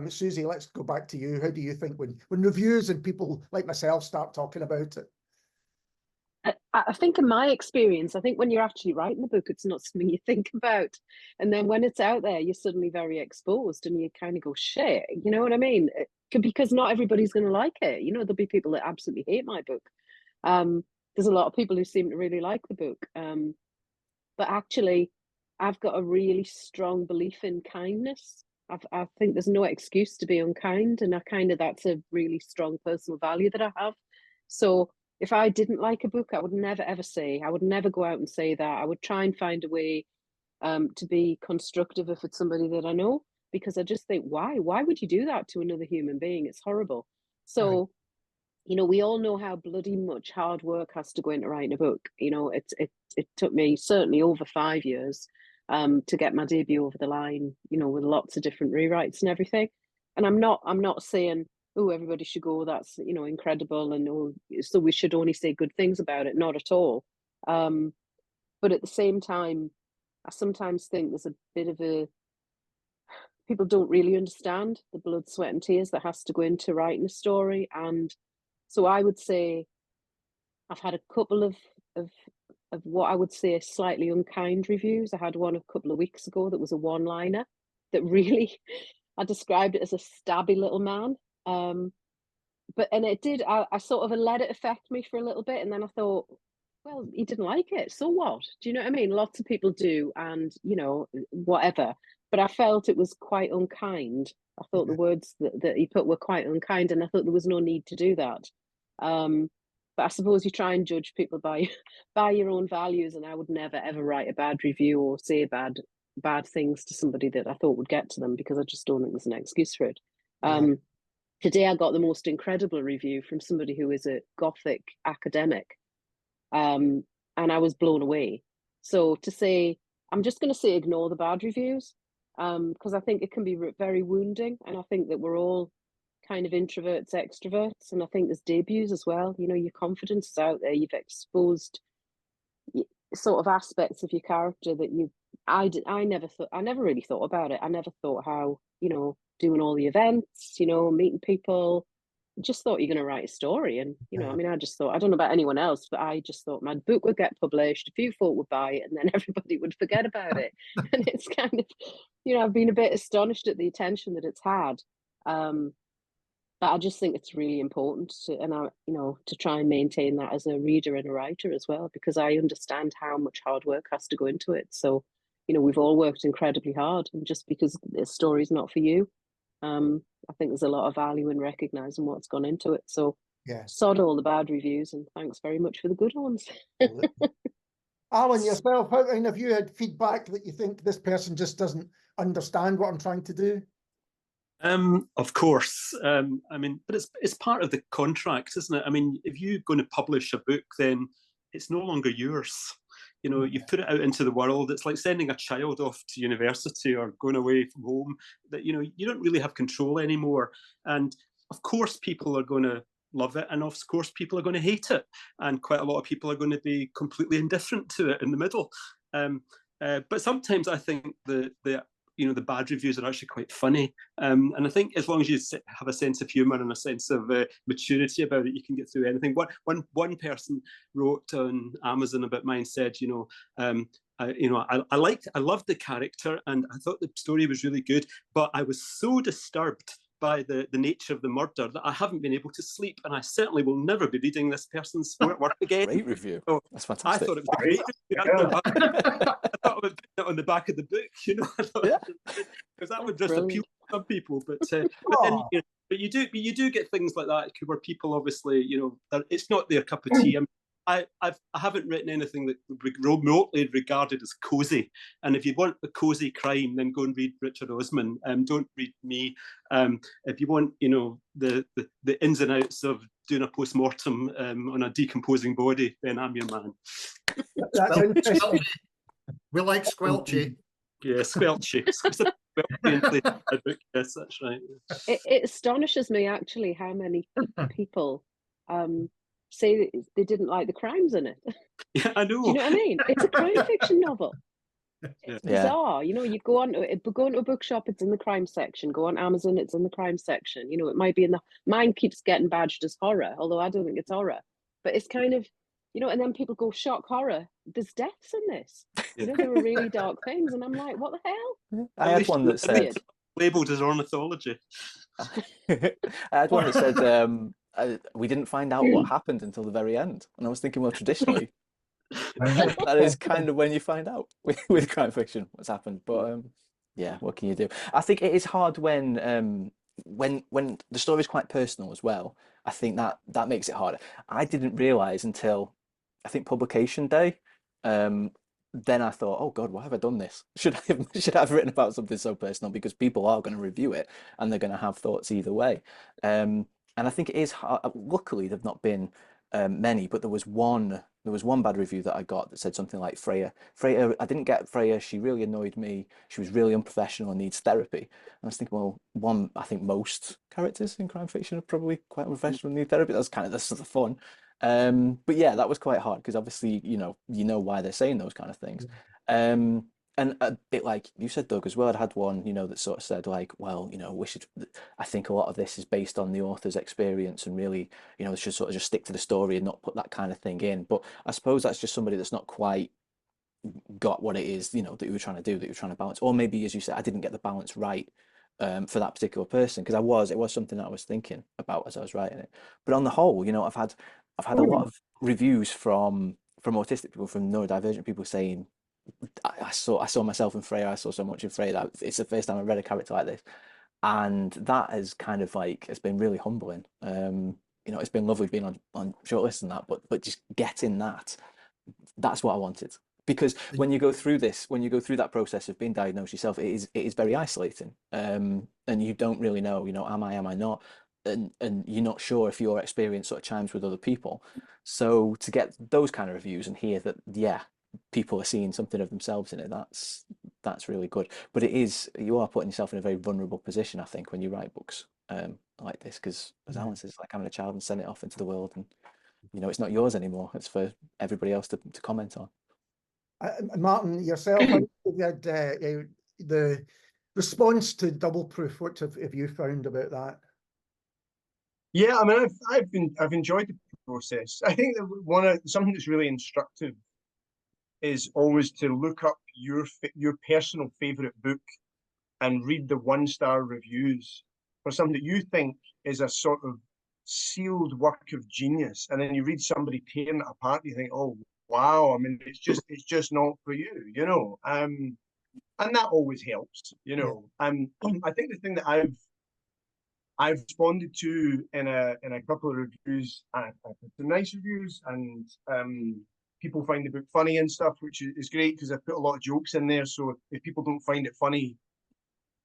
Suzy, let's go back to you. How do you think when reviews and people like myself start talking about it? I think in my experience, I think when you're actually writing the book, it's not something you think about. And then when it's out there, you're suddenly very exposed and you kind of go, shit, you know what I mean? Because not everybody's going to like it. You know, there'll be people that absolutely hate my book. There's a lot of people who seem to really like the book. But actually, I've got a really strong belief in kindness. I think there's no excuse to be unkind. And that's a really strong personal value that I have. So if I didn't like a book, I would never, ever say, I would never go out and say that. I would try and find a way to be constructive if it's somebody that I know, because I just think, why would you do that to another human being? It's horrible. So, right. You know, we all know how bloody much hard work has to go into writing a book. You know, it took me certainly over 5 years to get my debut over the line, you know, with lots of different rewrites and everything. And I'm not saying, oh, everybody should go, that's, you know, incredible, and oh, so we should only say good things about it. Not at all. But at the same time, I sometimes think there's a bit of people don't really understand the blood, sweat and tears that has to go into writing a story. And so I would say I've had a couple of what I would say slightly unkind reviews. I had one a couple of weeks ago that was a one-liner that really, I described it as a stabby little man. And it did, I sort of let it affect me for a little bit. And then I thought, well, he didn't like it. So what? Do you know what I mean? Lots of people do, and, you know, whatever. But I felt it was quite unkind. I thought the words that he put were quite unkind, and I thought there was no need to do that. But I suppose you try and judge people by your own values, and I would never, ever write a bad review or say bad things to somebody that I thought would get to them, because I just don't think there's an excuse for it. Today I got the most incredible review from somebody who is a Gothic academic, and I was blown away. So to say, I'm just going to say ignore the bad reviews, because I think it can be very wounding, and I think that we're all kind of introverts, extroverts, and I think there's debuts as well. You know, your confidence is out there. You've exposed sort of aspects of your character that I never really thought about it. I never thought how, you know, doing all the events, you know, meeting people, just thought you're going to write a story. And, you know, I mean, I just thought, I don't know about anyone else, but I just thought my book would get published, a few folk would buy it, and then everybody would forget about it. And it's kind of, you know, I've been a bit astonished at the attention that it's had. But I just think it's really important to try and maintain that as a reader and a writer as well, because I understand how much hard work has to go into it. So, you know, we've all worked incredibly hard, and just because the story's not for you, I think there's a lot of value in recognizing what's gone into it. So sod all the bad reviews, and thanks very much for the good ones. Allan, yourself, have you had feedback that you think this person just doesn't understand what I'm trying to do? Of course. I mean, but it's part of the contract, isn't it? I mean, if you're going to publish a book, then it's no longer yours. You know, you put it out into the world. It's like sending a child off to university or going away from home. That, you know, you don't really have control anymore. And of course, people are going to love it, and of course, people are going to hate it. And quite a lot of people are going to be completely indifferent to it in the middle. But sometimes I think the the bad reviews are actually quite funny. And I think as long as you have a sense of humour and a sense of maturity about it, you can get through anything. One person wrote on Amazon about mine, said, I loved the character and I thought the story was really good, but I was so disturbed by the nature of the murder that I haven't been able to sleep, and I certainly will never be reading this person's work again. Great review. So that's fantastic. I thought it was a great review. I thought I would put it on the back of the book, because that would just appeal to some people. But you do get things like that where people obviously, it's not their cup of tea. I haven't written anything that remotely regarded as cosy. And if you want a cosy crime, then go and read Richard Osman. Don't read me. If you want, the ins and outs of doing a post-mortem on a decomposing body, then I'm your man. That's interesting. We like squelchy. Yeah, squelchy. Yes, that's right. It astonishes me actually how many people say they didn't like the crimes in it. Yeah, I know. Do you know what I mean? It's a crime fiction novel. It's bizarre. You go on to a bookshop, it's in the crime section. Go on Amazon, it's in the crime section. It might be in mine keeps getting badged as horror, although I don't think it's horror. But it's kind of, and then people go, shock horror. There's deaths in this. There were really dark things, and I'm like, what the hell? I had one that said labelled as ornithology. I had one that said we didn't find out what happened until the very end, and I was thinking, well, traditionally that is kind of when you find out with crime fiction what's happened. But what can you do? I think it is hard when the story is quite personal as well. I think that makes it harder. I didn't realize until I think publication day. Then I thought, oh God, why have I done this? Should I have written about something so personal? Because people are going to review it and they're going to have thoughts either way. And I think it is hard. Luckily, there've not been many, but there was one bad review that I got that said something like Freya, I didn't get Freya. She really annoyed me. She was really unprofessional and needs therapy. And I was thinking, well, I think most characters in crime fiction are probably quite unprofessional and need therapy. That's the fun. But yeah, that was quite hard because obviously, you know why they're saying those kind of things. And a bit like you said, Doug, as well, I'd had one, that sort of said like, well, I think a lot of this is based on the author's experience and really, they should sort of just stick to the story and not put that kind of thing in. But I suppose that's just somebody that's not quite got what it is, that you were trying to do, that you're trying to balance. Or maybe, as you said, I didn't get the balance right for that particular person, because it was something that I was thinking about as I was writing it. But on the whole, I've had a lot of reviews from autistic people, from neurodivergent people saying, I saw myself in Freya. I saw so much in Freya that it's the first time I read a character like this, and that is kind of like, it's been really humbling. It's been lovely being on Shortlist and that, but just getting that's what I wanted. Because when you go through that process of being diagnosed yourself, it is very isolating, and you don't really know, am I not, and you're not sure if your experience sort of chimes with other people. So to get those kind of reviews and hear that, people are seeing something of themselves in it, that's really good. But you are putting yourself in a very vulnerable position, I think, when you write books like this, because as Allan says, it's like having a child and sending it off into the world, and it's not yours anymore. It's for everybody else to comment on. Martin, yourself, you had the response to Double Proof. What have you found about that? Yeah, I mean, I've enjoyed the process. I think that something that's really instructive is always to look up your personal favorite book and read the 1-star reviews for something that you think is a sort of sealed work of genius, and then you read somebody tearing it apart, you think, oh wow, I mean, it's just not for you, and that always helps, I think the thing that I've responded to in a couple of reviews, I've had some nice reviews, and people find the book funny and stuff, which is great, because I've put a lot of jokes in there. So if people don't find it funny,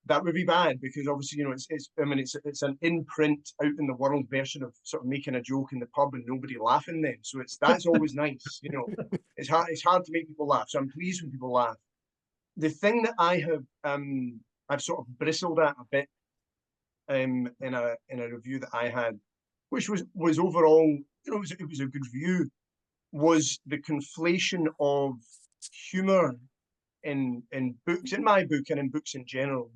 that would be bad, because obviously, it's an in-print, out in the world version of sort of making a joke in the pub and nobody laughing then. So that's always nice, It's hard to make people laugh. So I'm pleased when people laugh. The thing that I have I've sort of bristled at a bit in a review that I had, which was overall, it was a good review, was the conflation of humor in books, in my book and in books in general,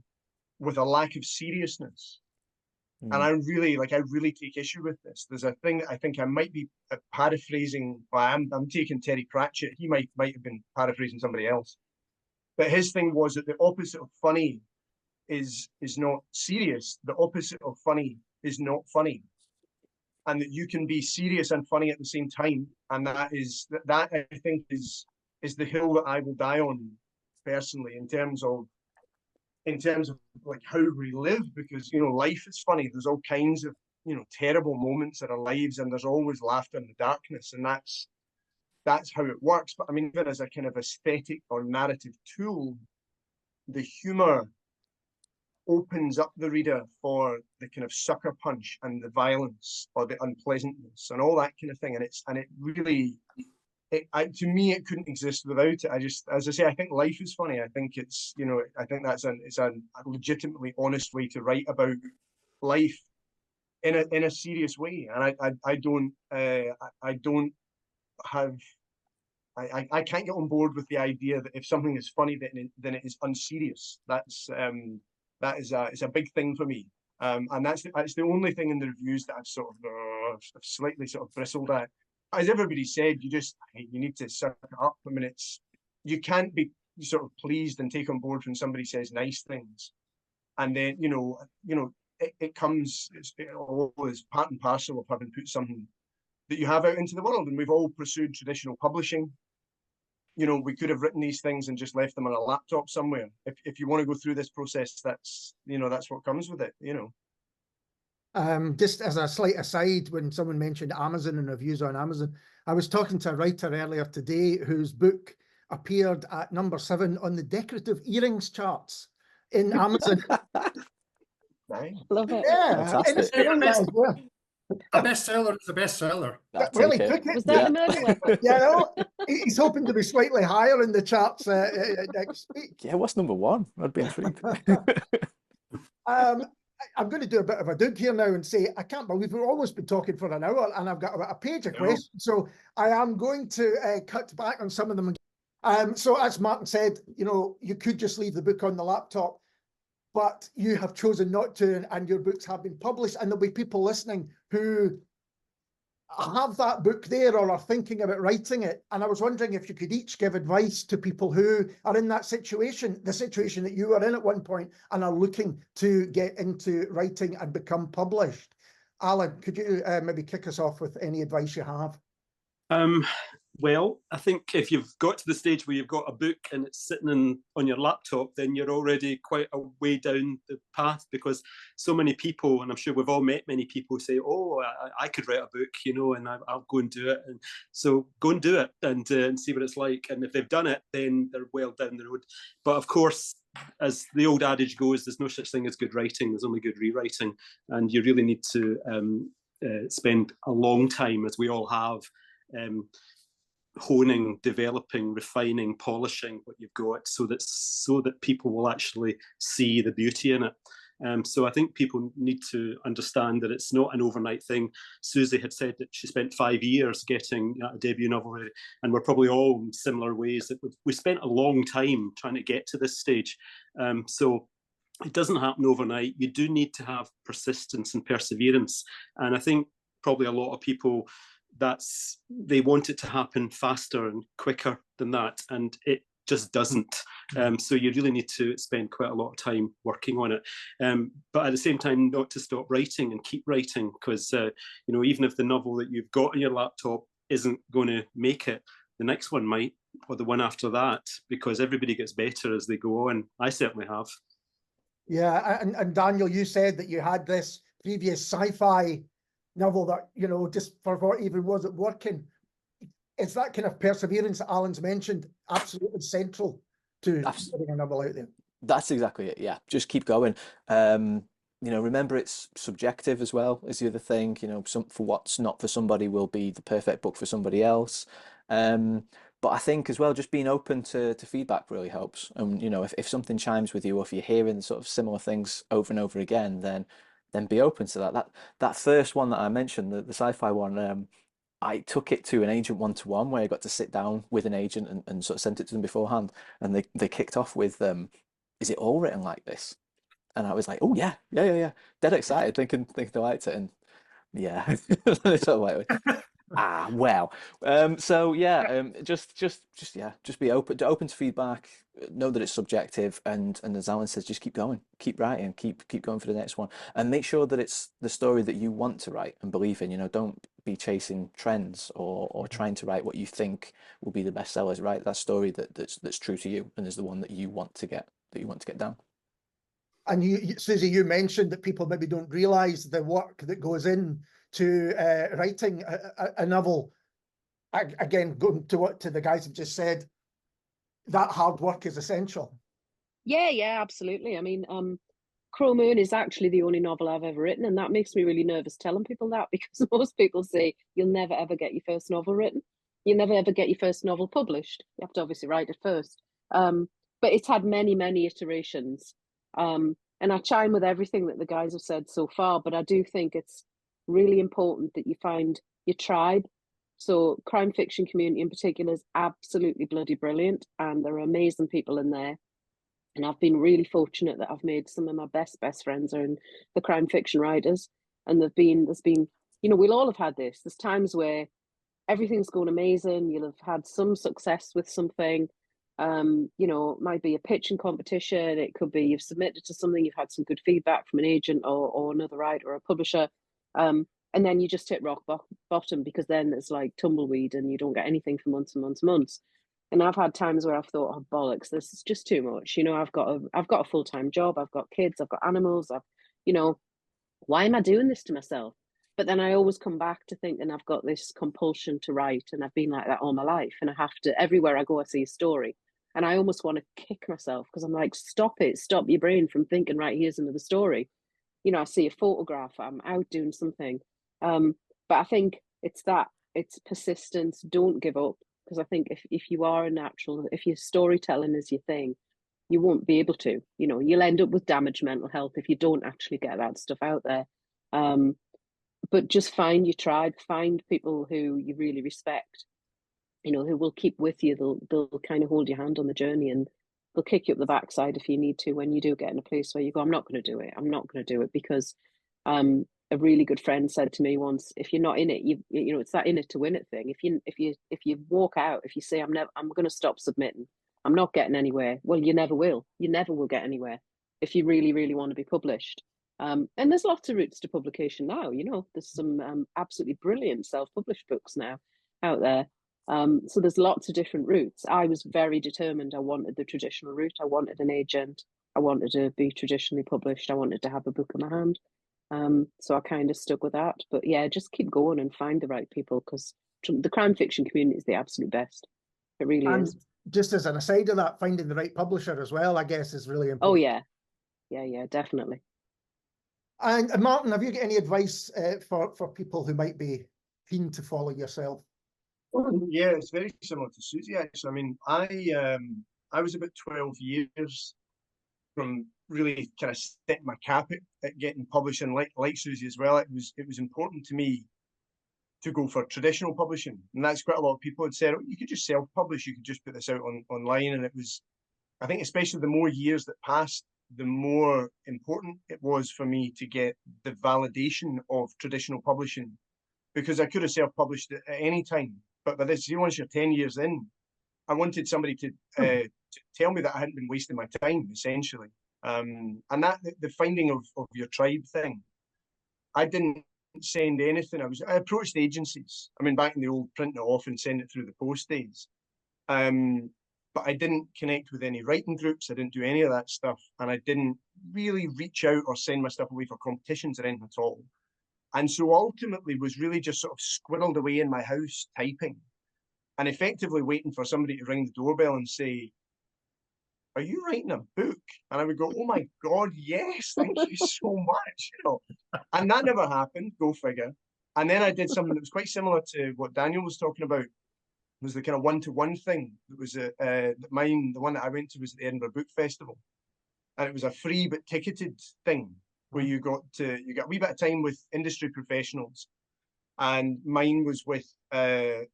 with a lack of seriousness. And I really take issue with this. There's a thing that I think I might be paraphrasing. Well, I'm taking Terry Pratchett. He might have been paraphrasing somebody else. But his thing was that the opposite of funny is not serious. The opposite of funny is not funny. And that you can be serious and funny at the same time. And that I think is the hill that I will die on personally, in terms of like how we live, because life is funny. There's all kinds of terrible moments in our lives, and there's always laughter in the darkness, and that's how it works. But I mean, even as a kind of aesthetic or narrative tool, the humor opens up the reader for the kind of sucker punch and the violence or the unpleasantness and all that kind of thing. And it really, to me, it couldn't exist without it. As I say, I think life is funny. I think it's, I think it's a legitimately honest way to write about life in a serious way. And I can't get on board with the idea that if something is funny, then it is unserious. It's a big thing for me. And that's the only thing in the reviews that I've sort of slightly sort of bristled at. As everybody said, you need to suck it up. I mean, you can't be sort of pleased and take on board when somebody says nice things, and then it comes all as part and parcel of having put something that you have out into the world. And we've all pursued traditional publishing. We could have written these things and just left them on a laptop somewhere. If you want to go through this process, that's what comes with it. Just as a slight aside, when someone mentioned Amazon and reviews on Amazon, I was talking to a writer earlier today whose book appeared at number 7 on the decorative earrings charts in Amazon. Nice. Love it. Yeah, A bestseller is a bestseller. Really took it. Was that the murder weapon? He's hoping to be slightly higher in the charts next week. Yeah, what's number 1? I'd be intrigued. I'm going to do a bit of a dig here now and say, I can't believe we've almost been talking for an hour and I've got about a page of questions. So I am going to cut back on some of them. So as Martin said, you could just leave the book on the laptop, but you have chosen not to, and your books have been published, and there'll be people listening who have that book there or are thinking about writing it. And I was wondering if you could each give advice to people who are in that situation, the situation that you were in at one point, and are looking to get into writing and become published. Allan, could you maybe kick us off with any advice you have? Well, I think if you've got to the stage where you've got a book and it's sitting on your laptop, then you're already quite a way down the path, because so many people, and I'm sure we've all met many people, say, oh, I could write a book, and I'll go and do it. And so go and do it and see what it's like. And if they've done it, then they're well down the road. But of course, as the old adage goes, there's no such thing as good writing, there's only good rewriting. And you really need to spend a long time, as we all have, honing, developing, refining, polishing what you've got, so that people will actually see the beauty in it. So I think people need to understand that it's not an overnight thing. Suzy had said that she spent 5 years getting a debut novel ready, and we're probably all in similar ways, that we spent a long time trying to get to this stage. So it doesn't happen overnight. You do need to have persistence and perseverance. And I think probably a lot of people, they want it to happen faster and quicker than that, and it just doesn't. So you really need to spend quite a lot of time working on it, but at the same time not to stop writing and keep writing, because even if the novel that you've got on your laptop isn't going to make it, the next one might, or the one after that, because everybody gets better as they go on. I certainly have. Yeah, and Daniel, you said that you had this previous sci-fi novel that, just for what even wasn't working. Is that kind of perseverance that Alan's mentioned absolutely central to putting a novel out there? That's exactly it, yeah. Just keep going. Remember, it's subjective as well, is the other thing. For what's not for somebody will be the perfect book for somebody else. But I think as well, just being open to feedback really helps. And, if something chimes with you, or if you're hearing sort of similar things over and over again, then be open to that. That first one that I mentioned, the sci-fi one, I took it to an agent one-to-one where I got to sit down with an agent and sort of sent it to them beforehand, and they kicked off with, "Is it all written like this?" And I was like, "Oh yeah, yeah, yeah, yeah," dead excited, thinking they liked it, and yeah, they sort of like, ah, well. So yeah, just yeah, just be open to feedback. Know that it's subjective, and as Alan says, just keep going, keep writing, keep going for the next one, and make sure that it's the story that you want to write and believe in. You know, don't be chasing trends or trying to write what you think will be the best sellers. Write that story that's true to you and is the one that you want to get down. And Suzy, you mentioned that people maybe don't realise the work that goes in to writing a novel. Again, going to what the guys have just said, that hard work is essential. Yeah, absolutely. I mean, Crow Moon is actually the only novel I've ever written, and that makes me really nervous telling people that, because most people say you'll never ever get your first novel written. You'll never ever get your first novel published. You have to obviously write it first. But it's had many, many iterations. And I chime with everything that the guys have said so far, but I do think it's really important that you find your tribe. So crime fiction community in particular is absolutely bloody brilliant, and there are amazing people in there. And I've been really fortunate that I've made some of my best friends are in the crime fiction writers. And there's been, you know, we'll all have had this. There's times where everything's going amazing. You'll have had some success with something. You know, it might be a pitching competition. It could be you've submitted to something, you've had some good feedback from an agent or another writer or a publisher. And then you just hit rock bottom, because then it's like tumbleweed and you don't get anything for months and months and months. And I've had times where I've thought, oh bollocks, this is just too much. You know, I've got a full-time job, I've got kids, I've got animals, you know, why am I doing this to myself? But then I always come back to thinking I've got this compulsion to write, and I've been like that all my life. And I have to, everywhere I go, I see a story. And I almost want to kick myself, because I'm like, stop your brain from thinking, right, here's another story. You know, I see a photograph, I'm out doing something. But I think it's persistence. Don't give up, because I think if you are a natural, if your storytelling is your thing, you won't be able to. You know, you'll end up with damaged mental health if you don't actually get that stuff out there. But just find your tribe, find people who you really respect, you know, who will keep with you. They'll kind of hold your hand on the journey, and they'll kick you up the backside if you need to, when you do get in a place where you go, I'm not going to do it, because a really good friend said to me once, if you're not in it, you know, it's that in it to win it thing. If you walk out, if you say I'm going to stop submitting, I'm not getting anywhere, well, you never will get anywhere if you really, really want to be published. And there's lots of routes to publication now. You know, there's some absolutely brilliant self-published books now out there. So there's lots of different routes. I was very determined. I wanted the traditional route. I wanted an agent. I wanted to be traditionally published. I wanted to have a book in my hand. So I kind of stuck with that. But yeah, just keep going and find the right people, because the crime fiction community is the absolute best. It really is. Just as an aside of that, finding the right publisher as well, I guess, is really important. Oh yeah, definitely. And Martin, have you got any advice for people who might be keen to follow yourself? Yeah, it's very similar to Suzy, actually. I mean, I was about 12 years from really kind of setting my cap at getting publishing, like Suzy as well. It was important to me to go for traditional publishing, and that's quite a lot of people had said, oh, you could just self-publish, you could just put this out online. And it was, I think, especially the more years that passed, the more important it was for me to get the validation of traditional publishing, because I could have self-published it at any time. But by this, once you're 10 years in, I wanted somebody to tell me that I hadn't been wasting my time, essentially. And that the finding of your tribe thing, I didn't send anything. I approached agencies. I mean, back in the old print it off and send it through the post days. But I didn't connect with any writing groups. I didn't do any of that stuff. And I didn't really reach out or send my stuff away for competitions or anything at all. And so ultimately was really just sort of squirreled away in my house typing, and effectively waiting for somebody to ring the doorbell and say, are you writing a book? And I would go, oh my God, yes, thank you so much. You know, and that never happened, go figure. And then I did something that was quite similar to what Daniel was talking about, was the kind of one-to-one thing. That was the one that I went to was at the Edinburgh Book Festival. And it was a free but ticketed thing where you got a wee bit of time with industry professionals. and mine was with, it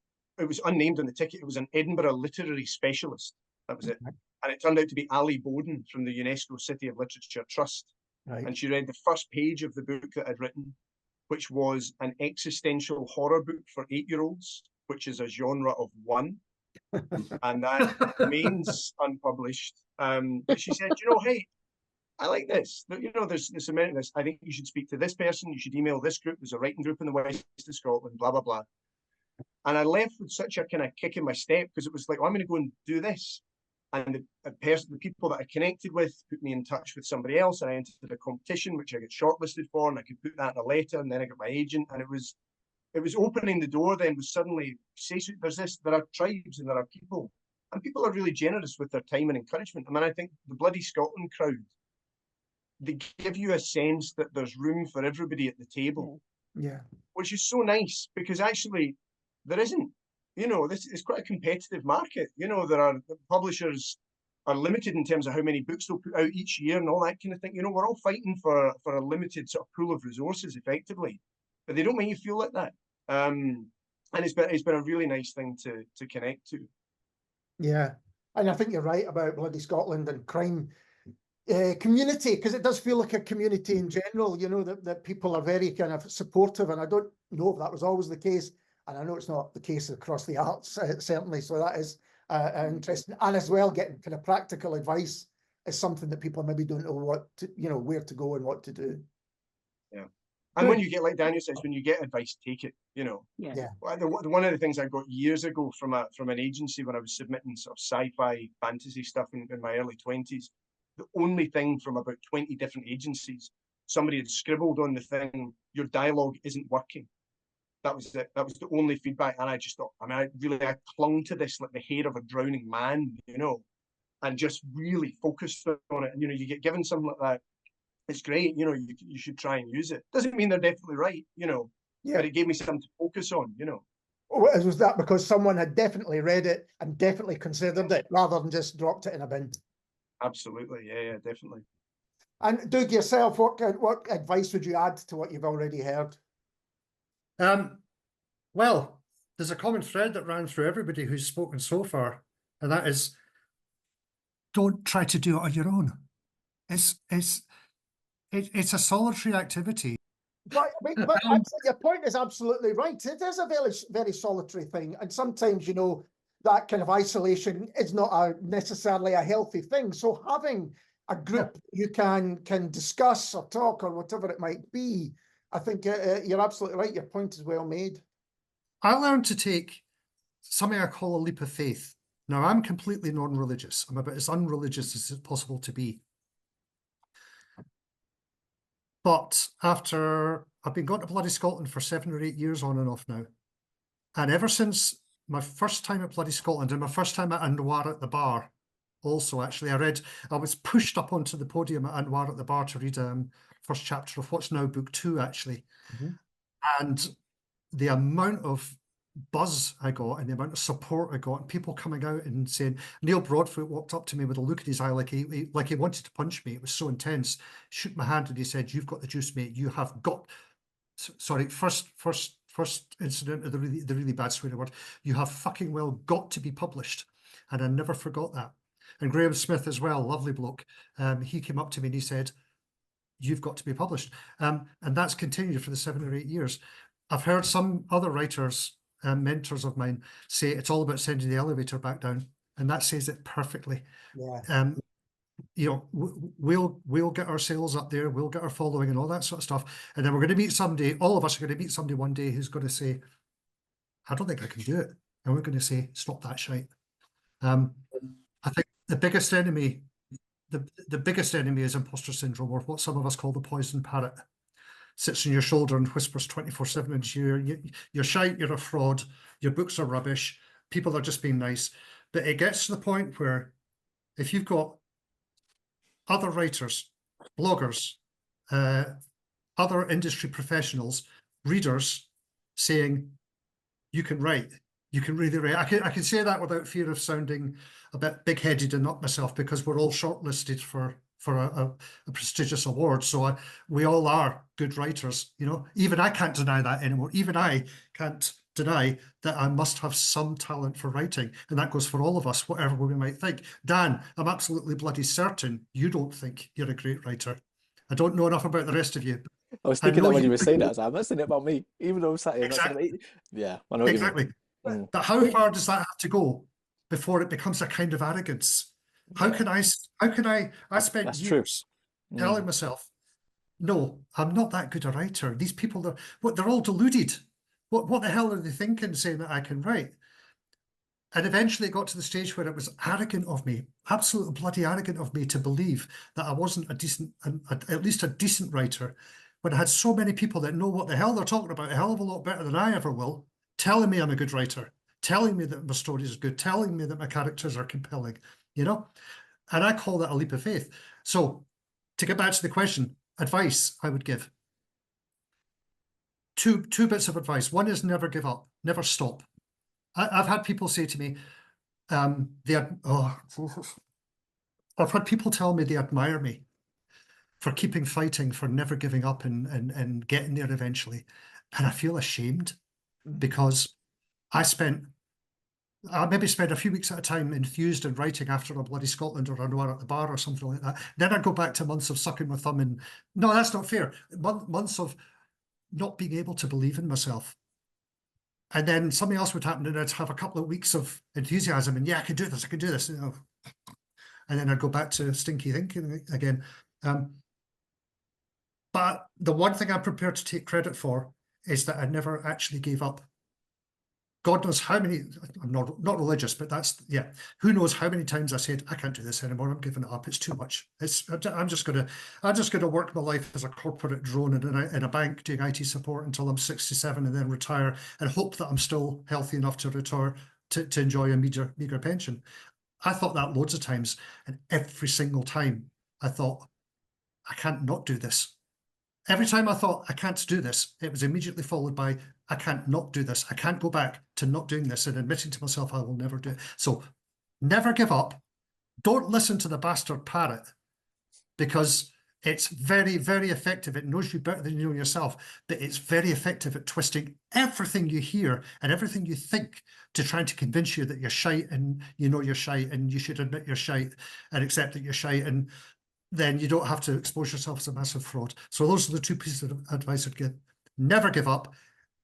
was unnamed on the ticket, it was an Edinburgh literary specialist. That was it. And it turned out to be Ali Bowden from the UNESCO City of Literature Trust. Right. And she read the first page of the book that I'd written, which was an existential horror book for 8-year-olds, which is a genre of one. And that remains unpublished. But she said, you know, hey, I like this. You know, there's this amount of this. I think you should speak to this person. You should email this group. There's a writing group in the west of Scotland, blah, blah, blah. And I left with such a kind of kick in my step, because it was like, oh, I'm going to go and do this. And the people that I connected with put me in touch with somebody else, and I entered a competition, which I got shortlisted for, and I could put that in a letter, and then I got my agent, and it was opening the door then was suddenly, there are tribes and there are people, and people are really generous with their time and encouragement. I mean, I think the Bloody Scotland crowd, they give you a sense that there's room for everybody at the table. Yeah. Which is so nice, because actually there isn't. You know, this is quite a competitive market. You know, the publishers are limited in terms of how many books they'll put out each year and all that kind of thing. You know, we're all fighting for a limited sort of pool of resources, effectively, but they don't make you feel like that. And it's been a really nice thing to connect to. Yeah, and I think you're right about Bloody Scotland and crime community, because it does feel like a community in general. You know, that people are very kind of supportive, and I don't know if that was always the case. And I know it's not the case across the arts, certainly. So that is interesting. And as well, getting kind of practical advice is something that people maybe don't know where to go and what to do. Yeah. And when you get, like Daniel says, when you get advice, take it, you know. Yeah. One of the things I got years ago from an agency when I was submitting sort of sci-fi fantasy stuff in my early 20s, the only thing from about 20 different agencies, somebody had scribbled on the thing, your dialogue isn't working. That was it. That was the only feedback. And I just thought, I mean, I clung to this like the hair of a drowning man, you know, and just really focused on it. And, you know, you get given something like that, it's great, you know, you should try and use it. Doesn't mean they're definitely right, you know, but it gave me something to focus on, you know. Was that because someone had definitely read it and definitely considered it rather than just dropped it in a bin? Absolutely, yeah, definitely. And Doug, yourself, what advice would you add to what you've already heard? Well, there's a common thread that ran through everybody who's spoken so far, and that is, don't try to do it on your own. It's a solitary activity. But your point is absolutely right. It is a very, very solitary thing, and sometimes, you know, that kind of isolation is not necessarily a healthy thing. So having a group you can discuss or talk or whatever it might be, I think you're absolutely right. Your point is well made. I learned to take something I call a leap of faith. Now, I'm completely non-religious. I'm about as unreligious as it's possible to be. But after I've been going to Bloody Scotland for 7 or 8 years on and off now, and ever since my first time at Bloody Scotland and my first time at Anwar at the bar, also actually, I was pushed up onto the podium at Anwar at the bar to read first chapter of what's now book 2, actually. And the amount of buzz I got and the amount of support I got, and people coming out and saying, Neil Broadfoot walked up to me with a look in his eye like he wanted to punch me. It was so intense. Shook my hand and he said, "You've got the juice, mate. You have got," sorry, first incident of the really bad swearing word. "You have fucking well got to be published." And I never forgot that. And Graham Smith as well, lovely bloke. He came up to me and he said, "You've got to be published." And that's continued for the 7 or 8 years. I've heard some other writers, mentors of mine, say it's all about sending the elevator back down, and that says it perfectly. Yeah. You know, we'll get our sales up there, we'll get our following and all that sort of stuff, and then we're going to meet somebody. All of us are going to meet somebody one day who's going to say, "I don't think I can do it," and we're going to say, "Stop that shite." I think the biggest enemy is imposter syndrome, or what some of us call the poison parrot. Sits on your shoulder and whispers 24/7 into you. You're shite, you're a fraud, your books are rubbish, people are just being nice. But it gets to the point where if you've got other writers, bloggers, other industry professionals, readers saying, "You can write, you can really write." I can say that without fear of sounding a bit big-headed and not myself, because we're all shortlisted for for a prestigious award. So we all are good writers, you know. Even I can't deny that anymore. Even I can't deny that I must have some talent for writing, and that goes for all of us, whatever we might think. Dan, I'm absolutely bloody certain you don't think you're a great writer. I don't know enough about the rest of you. I was thinking that when you were saying that. that, I was like, I'm not saying it about me, even though I'm sat here. Exactly. Yeah, I know what you mean. Exactly. But how far does that have to go before it becomes a kind of arrogance? How can I spent That's years true. telling myself, no, I'm not that good a writer. These people, they're all deluded. What the hell are they thinking, saying that I can write? And eventually it got to the stage where it was arrogant of me, absolutely bloody arrogant of me, to believe that I wasn't at least a decent writer, when I had so many people that know what the hell they're talking about a hell of a lot better than I ever will, telling me I'm a good writer, telling me that my story is good, telling me that my characters are compelling, you know? And I call that a leap of faith. So to get back to the question, advice I would give. Two bits of advice. One is never give up, never stop. I've had people say to me, I've had people tell me they admire me for keeping fighting, for never giving up and getting there eventually. And I feel ashamed because I maybe spend a few weeks at a time enthused in writing after a bloody Scotland or a Noir at the bar or something like that. Then I'd go back to months of sucking my thumb and, no, that's not fair. Months of not being able to believe in myself. And then something else would happen and I'd have a couple of weeks of enthusiasm and, yeah, I can do this. You know. And then I'd go back to stinky thinking again. But the one thing I'm prepared to take credit for is that I never actually gave up. God knows how many, I'm not religious, but that's, yeah, who knows how many times I said, I can't do this anymore, I'm giving it up, it's too much. I'm just gonna work my life as a corporate drone in a bank doing IT support until I'm 67 and then retire and hope that I'm still healthy enough to retire to enjoy a meager pension. I thought that loads of times, and every single time I thought, I can't not do this. Every time I thought I can't do this, it was immediately followed by, I can't not do this. I can't go back to not doing this and admitting to myself I will never do it. So never give up. Don't listen to the bastard parrot, because it's very, very effective. It knows you better than you know yourself, but it's very effective at twisting everything you hear and everything you think to trying to convince you that you're shite and you know you're shite and you should admit you're shite and accept that you're shite, and then you don't have to expose yourself as a massive fraud. So those are the two pieces of advice I'd give. Never give up,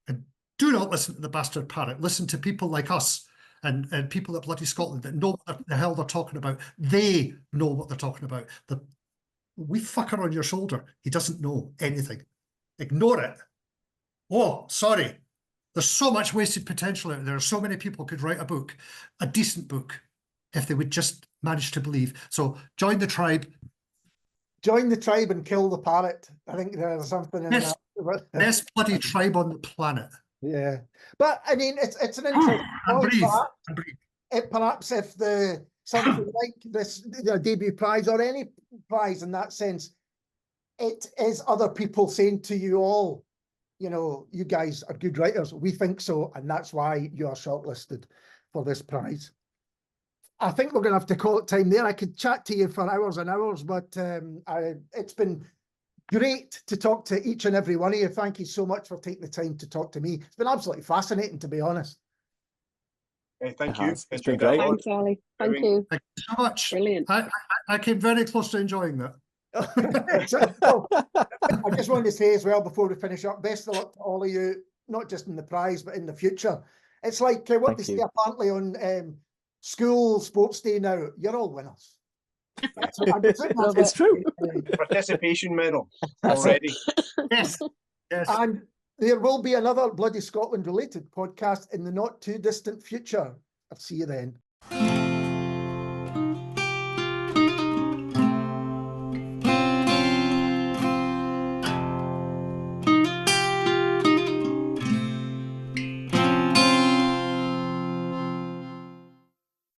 and do not listen to the bastard parrot. Listen to people like us and people at bloody Scotland that know what the hell they're talking about. They know what they're talking about. The wee fucker on your shoulder, he doesn't know anything. Ignore it. Oh, sorry. There's so much wasted potential out there. So many people could write a book, a decent book, if they would just manage to believe. So join the tribe. Join the tribe and kill the parrot. I think there's something in Yes. that. Best bloody tribe on the planet. Yeah, but I mean, it's an interesting point. Perhaps if something like this, debut prize or any prize in that sense, it is other people saying to you all, you know, you guys are good writers. We think so, and that's why you are shortlisted for this prize. I think we're going to have to call it time there. I could chat to you for hours and hours, but it's been great to talk to each and every one of you. Thank you so much for taking the time to talk to me. It's been absolutely fascinating, to be honest. Hey, thank you. It's been great. Thanks, Ali. Thank you. Thank you so much. Brilliant. I came very close to enjoying that. Well, I just wanted to say as well before we finish up, best of luck to all of you, not just in the prize, but in the future. It's like what they say apparently on school sports day now, you're all winners. So it's true. Participation medal already. Yes. Yes. And there will be another Bloody Scotland related podcast in the not too distant future. I'll see you then.